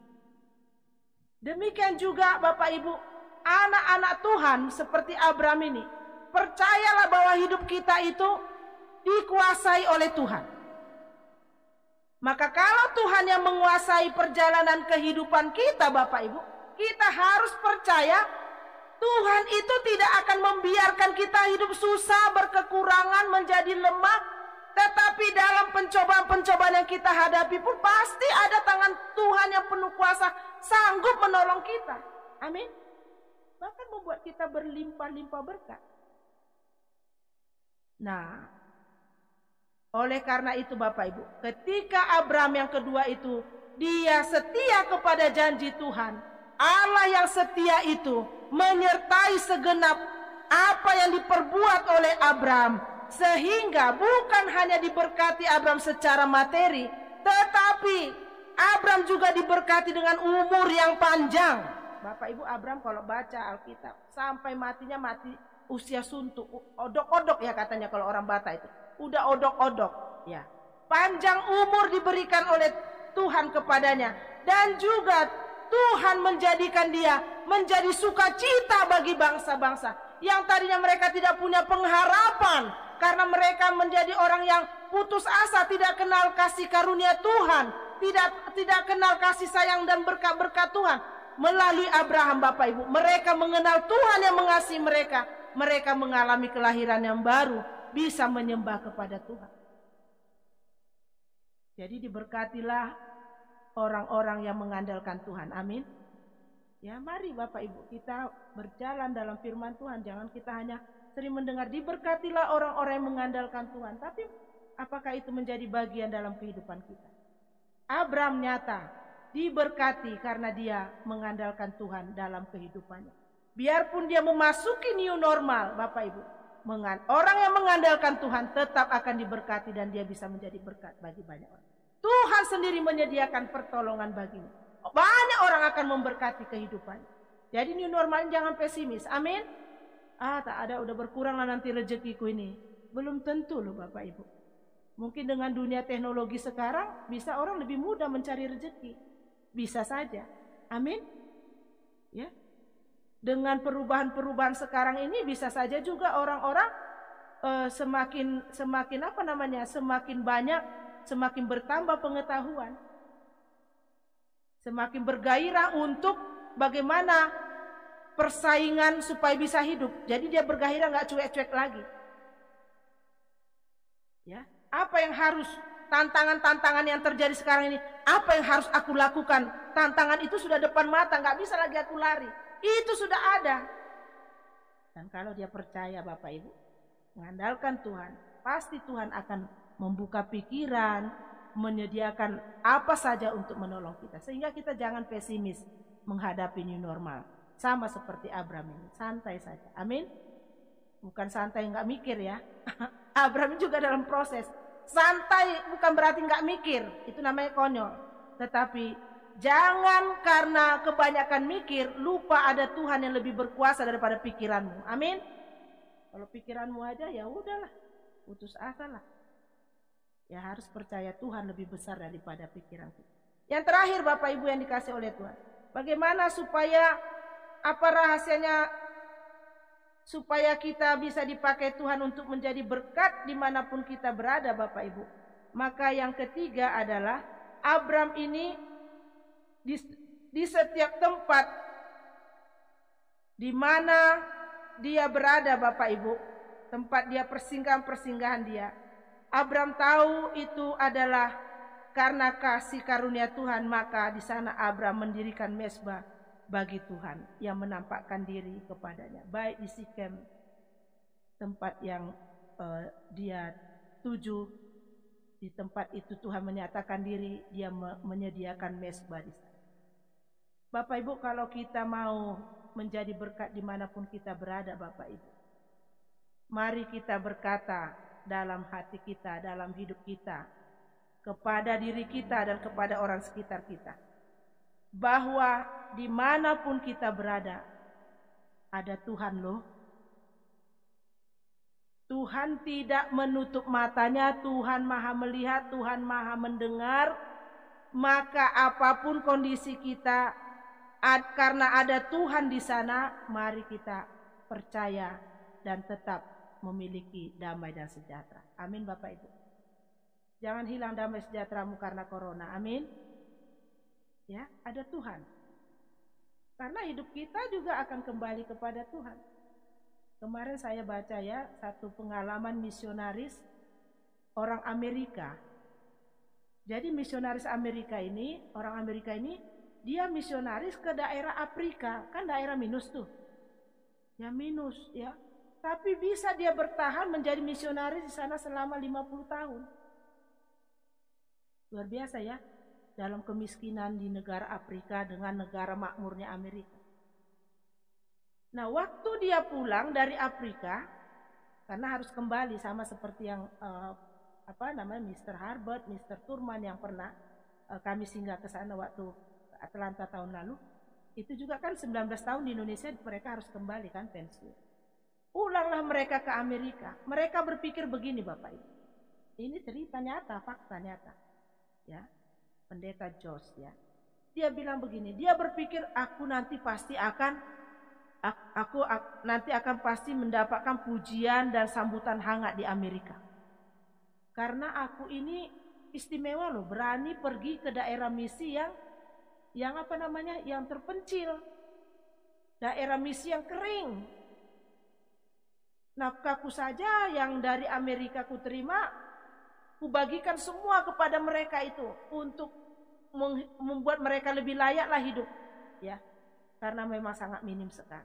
Demikian juga Bapak Ibu, anak-anak Tuhan seperti Abraham ini, percayalah bahwa hidup kita itu dikuasai oleh Tuhan. Maka kalau Tuhan yang menguasai perjalanan kehidupan kita Bapak Ibu, kita harus percaya Tuhan itu tidak akan membiarkan kita hidup susah, berkekurangan, menjadi lemah. Tetapi dalam pencobaan-pencobaan yang kita hadapi pun pasti ada tangan Tuhan yang penuh kuasa sanggup menolong kita. Amin. Bahkan membuat kita berlimpah-limpah berkat. Nah, oleh karena itu Bapak Ibu, ketika Abraham yang kedua itu, dia setia kepada janji Tuhan. Allah yang setia itu menyertai segenap apa yang diperbuat oleh Abraham. Sehingga bukan hanya diberkati Abraham secara materi, tetapi Abraham juga diberkati dengan umur yang panjang. Bapak Ibu, Abraham kalau baca Alkitab, sampai matinya mati usia suntuk, odok-odok ya katanya kalau orang Batak itu. Udah odok-odok ya. Panjang umur diberikan oleh Tuhan kepadanya. Dan juga Tuhan menjadikan dia menjadi sukacita bagi bangsa-bangsa yang tadinya mereka tidak punya pengharapan karena mereka menjadi orang yang putus asa, tidak kenal kasih karunia Tuhan, tidak kenal kasih sayang dan berkat-berkat Tuhan. Melalui Abraham Bapak Ibu, mereka mengenal Tuhan yang mengasihi mereka. Mereka mengalami kelahiran yang baru, bisa menyembah kepada Tuhan. Jadi diberkatilah orang-orang yang mengandalkan Tuhan. Amin. Ya, mari Bapak Ibu kita berjalan dalam firman Tuhan. Jangan kita hanya sering mendengar diberkatilah orang-orang yang mengandalkan Tuhan. Tapi apakah itu menjadi bagian dalam kehidupan kita? Abraham nyata diberkati karena dia mengandalkan Tuhan dalam kehidupannya. Biarpun dia memasuki new normal Bapak Ibu, orang yang mengandalkan Tuhan tetap akan diberkati dan dia bisa menjadi berkat bagi banyak orang. Tuhan sendiri menyediakan pertolongan bagimu. Banyak orang akan memberkati kehidupannya. Jadi new normal jangan pesimis. Amin. Tak ada, udah berkurang lah nanti rezekiku ini. Belum tentu loh Bapak Ibu. Mungkin dengan dunia teknologi sekarang bisa orang lebih mudah mencari rezeki. Bisa saja. Amin. Ya. Dengan perubahan-perubahan sekarang ini bisa saja juga orang-orang semakin banyak, semakin bertambah pengetahuan, semakin bergairah untuk bagaimana persaingan supaya bisa hidup. Jadi dia bergairah nggak cuek-cuek lagi. Ya, apa yang harus tantangan-tantangan yang terjadi sekarang ini? Apa yang harus aku lakukan? Tantangan itu sudah depan mata, nggak bisa lagi aku lari. Itu sudah ada. Dan kalau dia percaya Bapak Ibu, mengandalkan Tuhan, pasti Tuhan akan membuka pikiran, menyediakan apa saja untuk menolong kita. Sehingga kita jangan pesimis menghadapi new normal. Sama seperti Abraham ini, santai saja. Amin. Bukan santai nggak mikir ya. Abraham juga dalam proses. Santai bukan berarti nggak mikir, itu namanya konyol. Tetapi Jangan karena kebanyakan mikir lupa ada Tuhan yang lebih berkuasa daripada pikiranmu. Amin. Kalau pikiranmu aja ya udahlah, putus asa lah. Ya harus percaya Tuhan lebih besar daripada pikiran kita. Yang terakhir Bapak Ibu yang dikasih oleh Tuhan, bagaimana supaya apa rahasianya supaya kita bisa dipakai Tuhan untuk menjadi berkat dimanapun kita berada Bapak Ibu. Maka yang ketiga adalah Abram ini di setiap tempat di mana dia berada Bapak Ibu, tempat dia persinggahan dia, Abram tahu itu adalah karena kasih karunia Tuhan, maka di sana Abram mendirikan mezbah bagi Tuhan yang menampakkan diri kepadanya, baik di Sikem tempat yang dia tuju. Di tempat itu Tuhan menyatakan diri, dia menyediakan mezbah di sana. Bapak Ibu, kalau kita mau menjadi berkat dimanapun kita berada Bapak Ibu, mari kita berkata dalam hati kita, dalam hidup kita, kepada diri kita dan kepada orang sekitar kita, bahwa dimanapun kita berada, ada Tuhan loh. Tuhan tidak menutup matanya, Tuhan maha melihat, Tuhan maha mendengar. Maka apapun kondisi kita, karena ada Tuhan di sana, mari kita percaya dan tetap memiliki damai dan sejahtera. Amin Bapak Ibu. Jangan hilang damai sejahteramu karena corona. Amin. Ya, ada Tuhan. Karena hidup kita juga akan kembali kepada Tuhan. Kemarin saya baca ya satu pengalaman misionaris orang Amerika. Jadi misionaris Amerika ini, orang Amerika ini, dia misionaris ke daerah Afrika, kan daerah minus tuh. Ya minus ya. Tapi bisa dia bertahan menjadi misionaris di sana selama 50 tahun. Luar biasa ya, dalam kemiskinan di negara Afrika dengan negara makmurnya Amerika. Nah, waktu dia pulang dari Afrika, karena harus kembali sama seperti yang Mr. Harbert, Mr. Thurman yang pernah kami singgah ke sana waktu Atlanta tahun lalu, itu juga kan 19 tahun di Indonesia mereka harus kembali kan pensiun. Pulanglah mereka ke Amerika. Mereka berpikir begini Bapak Ibu. Ini cerita nyata, fakta nyata. Ya, Pendeta Jos ya. Dia bilang begini, dia berpikir aku nanti pasti akan pasti mendapatkan pujian dan sambutan hangat di Amerika. Karena aku ini istimewa loh, berani pergi ke daerah misi yang terpencil. Daerah misi yang kering. Nafkahku saja yang dari Amerika ku terima, ku bagikan semua kepada mereka itu untuk membuat mereka lebih layaklah hidup. Ya. Karena memang sangat minim sekali.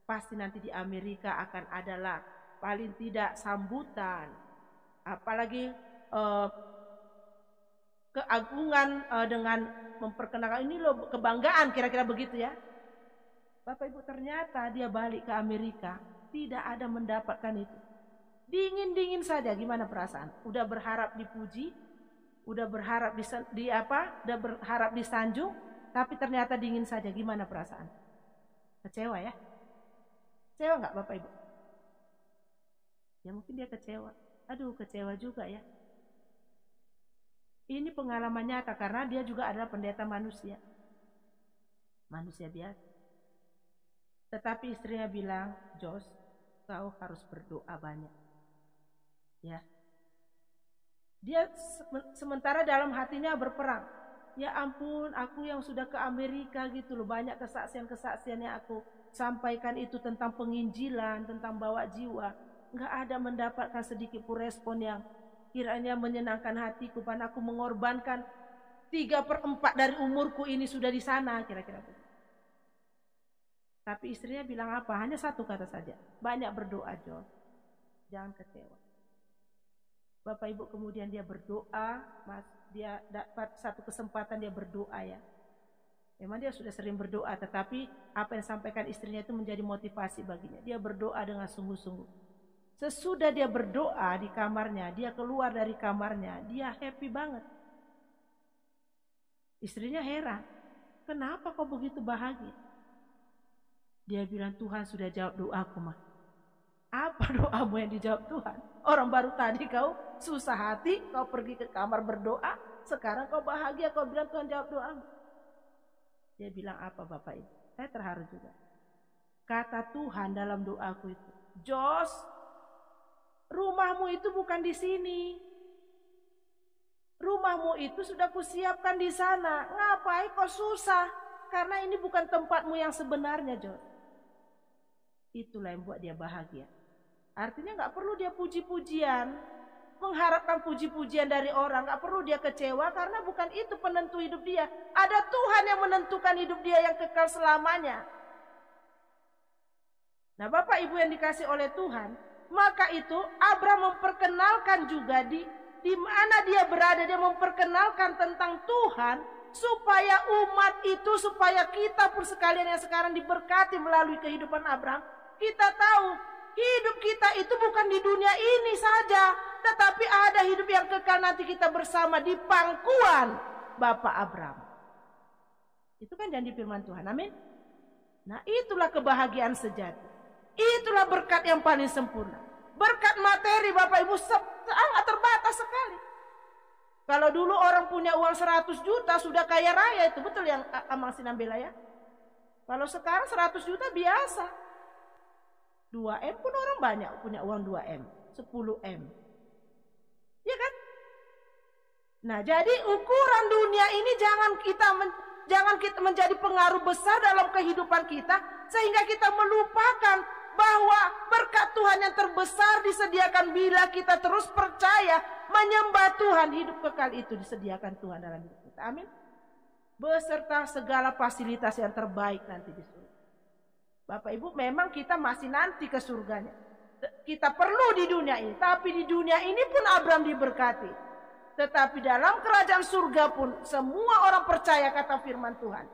Pasti nanti di Amerika akan adalah paling tidak sambutan, apalagi keagungan dengan memperkenalkan ini loh kebanggaan, kira-kira begitu ya. Bapak Ibu, ternyata dia balik ke Amerika tidak ada mendapatkan itu. Dingin-dingin saja, gimana perasaan? Udah berharap dipuji, udah berharap udah berharap disanjung, tapi ternyata dingin saja, gimana perasaan? Kecewa ya? Kecewa nggak Bapak Ibu? Ya mungkin dia kecewa. Aduh, kecewa juga ya. Ini pengalaman nyata karena dia juga adalah pendeta manusia. Manusia biasa. Tetapi istrinya bilang, Jos, kau harus berdoa banyak. Ya. Dia sementara dalam hatinya berperang. Ya ampun, aku yang sudah ke Amerika gitu loh, banyak kesaksian-kesaksian yang aku sampaikan itu tentang penginjilan, tentang bawa jiwa. Enggak ada mendapatkan sedikit pun respon yang kiranya menyenangkan hatiku, karena aku mengorbankan 3/4 dari umurku ini sudah di sana, kira-kira begitu. Tapi istrinya bilang apa? Hanya satu kata saja, banyak berdoa, John. Jangan kecewa. Bapak Ibu, kemudian dia berdoa, dia dapat satu kesempatan dia berdoa ya. Memang dia sudah sering berdoa, tetapi apa yang disampaikan istrinya itu menjadi motivasi baginya. Dia berdoa dengan sungguh-sungguh. Sesudah dia berdoa di kamarnya, dia keluar dari kamarnya, dia happy banget. Istrinya heran, kenapa kau begitu bahagia? Dia bilang, Tuhan sudah jawab doaku, mah. Apa doamu yang dijawab Tuhan? Orang baru tadi kau susah hati, kau pergi ke kamar berdoa, sekarang kau bahagia, kau bilang Tuhan jawab doamu. Dia bilang apa Bapak Ibu? Saya terharu juga. Kata Tuhan dalam doaku itu, Jos, rumahmu itu bukan di sini. Rumahmu itu sudah kusiapkan di sana. Ngapain kau susah? Karena ini bukan tempatmu yang sebenarnya, Jos. Itulah yang buat dia bahagia. Artinya gak perlu dia puji-pujian, mengharapkan puji-pujian dari orang. Gak perlu dia kecewa karena bukan itu penentu hidup dia. Ada Tuhan yang menentukan hidup dia yang kekal selamanya. Nah Bapak Ibu yang dikasih oleh Tuhan, maka itu Abraham memperkenalkan juga di mana dia berada, dia memperkenalkan tentang Tuhan supaya umat itu, supaya kita pun sekalian yang sekarang diberkati melalui kehidupan Abraham, kita tahu hidup kita itu bukan di dunia ini saja, tetapi ada hidup yang kekal nanti kita bersama di pangkuan Bapak Abraham. Itu kan janji firman Tuhan, amin. Nah itulah kebahagiaan sejati. Itulah berkat yang paling sempurna. Berkat materi Bapak Ibu sangat terbatas sekali. Kalau dulu orang punya uang 100 juta sudah kaya raya, itu betul yang Amang Sinambela ya. Kalau sekarang 100 juta biasa. 2M pun orang banyak punya uang 2M, 10M. Ya kan? Nah, jadi ukuran dunia ini jangan kita menjadi pengaruh besar dalam kehidupan kita sehingga kita melupakan bahwa berkat Tuhan yang terbesar disediakan bila kita terus percaya menyembah Tuhan. Hidup kekal itu disediakan Tuhan dalam hidup kita. Amin. Beserta segala fasilitas yang terbaik nanti di surga. Bapak Ibu, memang kita masih nanti ke surganya. Kita perlu di dunia ini, tapi di dunia ini pun Abraham diberkati. Tetapi dalam kerajaan surga pun semua orang percaya kata firman Tuhan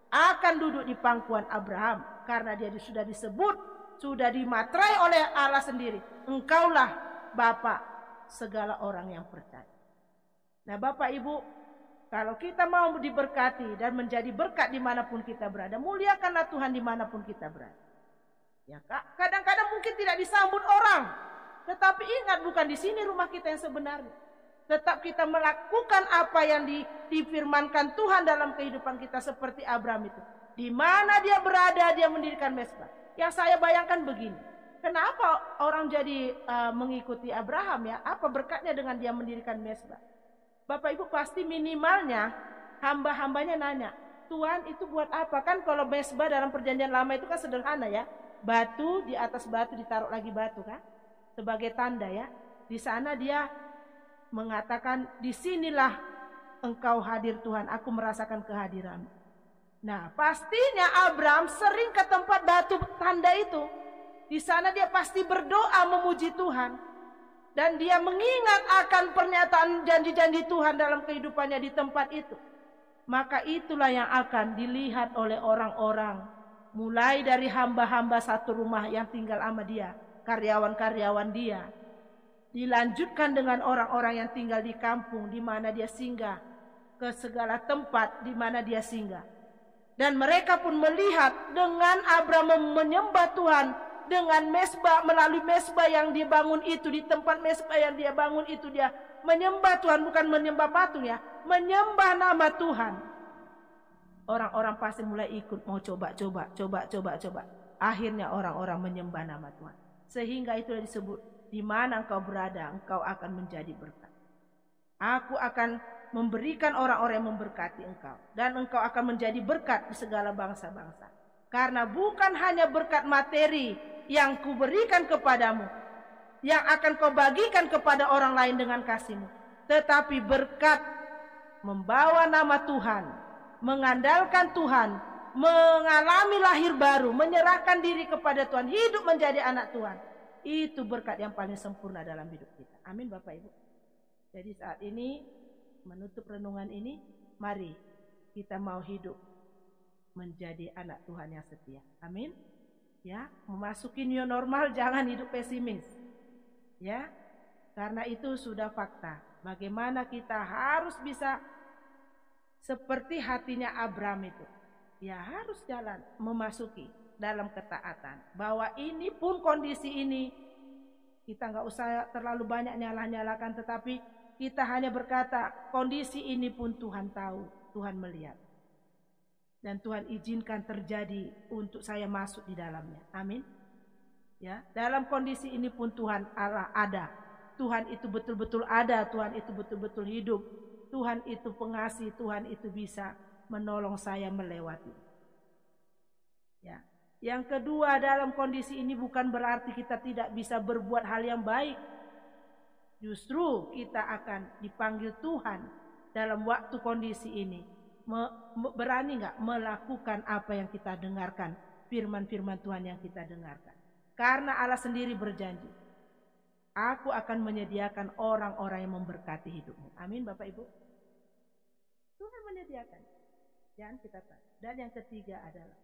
akan duduk di pangkuan Abraham karena dia sudah disebut, sudah dimatrai oleh Allah sendiri. Engkaulah Bapa segala orang yang percaya. Nah Bapak Ibu, kalau kita mau diberkati dan menjadi berkat dimanapun kita berada, muliakanlah Tuhan dimanapun kita berada. Ya Kak, kadang-kadang mungkin tidak disambut orang, tetapi ingat bukan di sini rumah kita yang sebenarnya. Tetap kita melakukan apa yang difirmankan Tuhan dalam kehidupan kita seperti Abraham itu. Di mana dia berada, dia mendirikan mezbah. Yang saya bayangkan begini, kenapa orang jadi mengikuti Abraham ya? Apa berkatnya dengan dia mendirikan mezbah? Bapak Ibu pasti minimalnya hamba-hambanya nanya, Tuhan itu buat apa? Kan kalau mezbah dalam perjanjian lama itu kan sederhana ya. Batu, di atas batu ditaruh lagi batu kan? Sebagai tanda ya. Di sana dia mengatakan, disinilah engkau hadir Tuhan, aku merasakan kehadiran. Nah pastinya Abraham sering ke tempat batu tanda itu. Di sana dia pasti berdoa memuji Tuhan. Dan dia mengingat akan pernyataan janji-janji Tuhan dalam kehidupannya di tempat itu. Maka itulah yang akan dilihat oleh orang-orang. Mulai dari hamba-hamba satu rumah yang tinggal sama dia, karyawan-karyawan dia. Dilanjutkan dengan orang-orang yang tinggal di kampung di mana dia singgah. Ke segala tempat di mana dia singgah. Dan mereka pun melihat dengan Abraham menyembah Tuhan. Dengan mezbah, melalui mezbah yang dia bangun itu, di tempat mezbah yang dia bangun itu, dia menyembah Tuhan, bukan menyembah patung ya, menyembah nama Tuhan. Orang-orang pasti mulai ikut, mau coba. Akhirnya orang-orang menyembah nama Tuhan. Sehingga itu disebut, di mana engkau berada, engkau akan menjadi berkat. Aku akan memberikan orang-orang yang memberkati engkau. Dan engkau akan menjadi berkat di segala bangsa-bangsa. Karena bukan hanya berkat materi yang kuberikan kepadamu, yang akan kau bagikan kepada orang lain dengan kasihmu, tetapi berkat membawa nama Tuhan, mengandalkan Tuhan, mengalami lahir baru, menyerahkan diri kepada Tuhan, hidup menjadi anak Tuhan. Itu berkat yang paling sempurna dalam hidup kita. Amin Bapak Ibu. Jadi saat ini menutup renungan ini, mari kita mau hidup menjadi anak Tuhan yang setia. Amin. Ya, memasuki new normal, jangan hidup pesimis. Ya, karena itu sudah fakta. Bagaimana kita harus bisa seperti hatinya Abraham itu. ya harus jalan memasuki dalam ketaatan. Bahwa ini pun kondisi ini, kita nggak usah terlalu banyak nyalah-nyalakan, tetapi kita hanya berkata kondisi ini pun Tuhan tahu, Tuhan melihat. Dan Tuhan izinkan terjadi untuk saya masuk di dalamnya. Amin. Ya, dalam kondisi ini pun Tuhan Allah ada. Tuhan itu betul-betul ada, Tuhan itu betul-betul hidup. Tuhan itu pengasih, Tuhan itu bisa menolong saya melewati. Ya. Yang kedua, dalam kondisi ini bukan berarti kita tidak bisa berbuat hal yang baik. Justru kita akan dipanggil Tuhan dalam waktu kondisi ini. Berani nggak melakukan apa yang kita dengarkan, firman-firman Tuhan yang kita dengarkan. Karena Allah sendiri berjanji, aku akan menyediakan orang-orang yang memberkati hidupmu. Amin Bapak Ibu. Tuhan menyediakan. Jangan kita tahu. Dan yang ketiga adalah,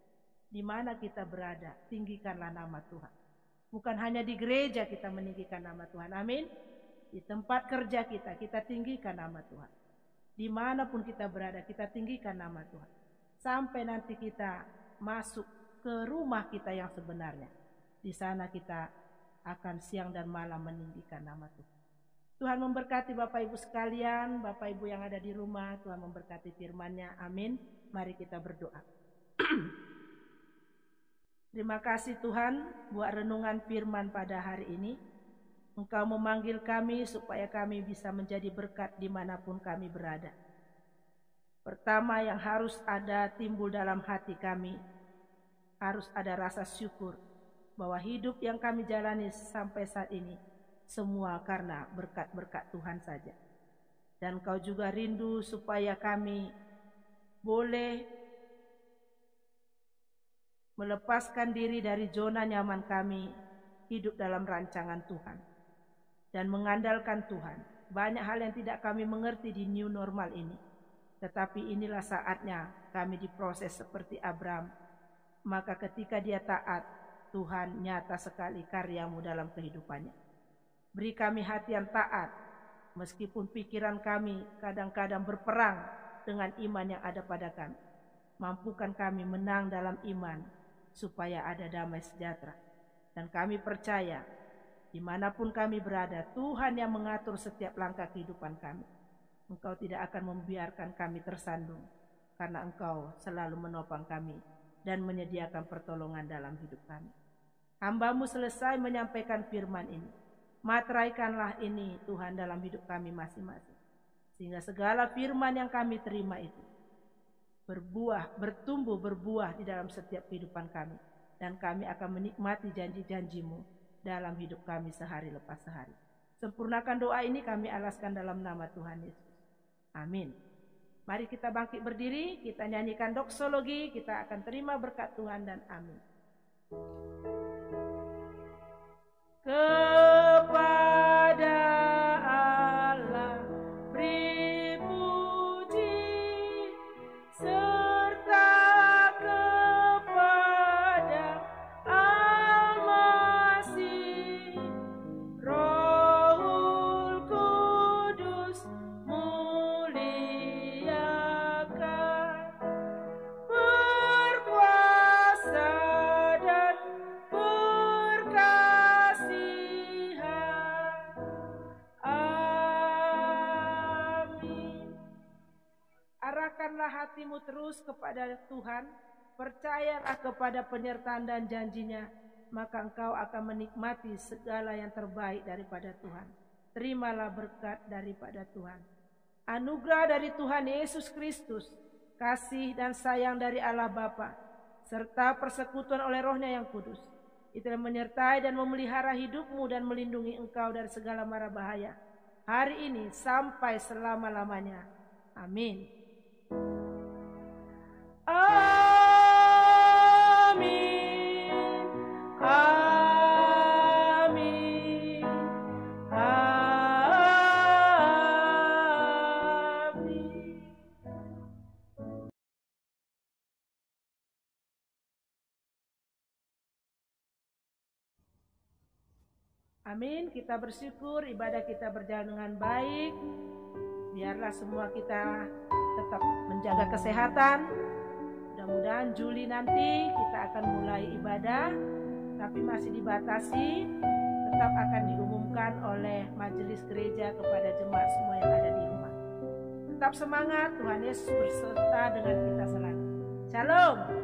di mana kita berada, tinggikanlah nama Tuhan. Bukan hanya di gereja kita meninggikan nama Tuhan. Amin. Di tempat kerja kita tinggikan nama Tuhan. Dimanapun kita berada, kita tinggikan nama Tuhan. Sampai nanti kita masuk ke rumah kita yang sebenarnya. Di sana kita akan siang dan malam meninggikan nama Tuhan. Tuhan memberkati Bapak Ibu sekalian, Bapak Ibu yang ada di rumah, Tuhan memberkati firman-Nya. Amin. Mari kita berdoa. Terima kasih Tuhan buat renungan firman pada hari ini. Engkau memanggil kami supaya kami bisa menjadi berkat dimanapun kami berada. Pertama yang harus ada timbul dalam hati kami, harus ada rasa syukur bahwa hidup yang kami jalani sampai saat ini semua karena berkat-berkat Tuhan saja. Dan Kau juga rindu supaya kami boleh melepaskan diri dari zona nyaman kami, hidup dalam rancangan Tuhan dan mengandalkan Tuhan. Banyak hal yang tidak kami mengerti di new normal ini, tetapi inilah saatnya kami diproses seperti Abraham. Maka ketika dia taat, Tuhan nyata sekali karya-Mu dalam kehidupannya. Beri kami hati yang taat, meskipun pikiran kami kadang-kadang berperang dengan iman yang ada pada kami. Mampukan kami menang dalam iman, supaya ada damai sejahtera. Dan kami percaya, dimanapun kami berada, Tuhan yang mengatur setiap langkah kehidupan kami. Engkau tidak akan membiarkan kami tersandung, karena Engkau selalu menopang kami dan menyediakan pertolongan dalam hidup kami. Hamba-Mu selesai menyampaikan firman ini. Materaikanlah ini Tuhan dalam hidup kami masing-masing. Sehingga segala firman yang kami terima itu berbuah di dalam setiap kehidupan kami. Dan kami akan menikmati janji-janji-Mu dalam hidup kami sehari lepas sehari. Sempurnakan doa ini kami alaskan dalam nama Tuhan Yesus. Amin. Mari kita bangkit berdiri, kita nyanyikan doksologi, kita akan terima berkat Tuhan dan amin. Kepada Allah beri puji, serta kepada Al-Masih, Rohul Kudus muliakan, berkuasa dan arahkanlah hatimu terus kepada Tuhan, percayalah kepada penyertaan dan janji-Nya, maka engkau akan menikmati segala yang terbaik daripada Tuhan. Terimalah berkat daripada Tuhan. Anugerah dari Tuhan Yesus Kristus, kasih dan sayang dari Allah Bapa, serta persekutuan oleh Roh-Nya yang kudus, itu yang menyertai dan memelihara hidupmu dan melindungi engkau dari segala mara bahaya, hari ini sampai selama-lamanya. Amin. Amin. Amin. Amin. Amin. Kita bersyukur ibadah kita berjalan dengan baik. Biarlah semua kita tetap menjaga kesehatan. Mudah-mudahan Juli nanti kita akan mulai ibadah, tapi masih dibatasi, tetap akan diumumkan oleh majelis gereja kepada jemaat semua yang ada di rumah. Tetap semangat, Tuhan Yesus berserta dengan kita selalu. Shalom.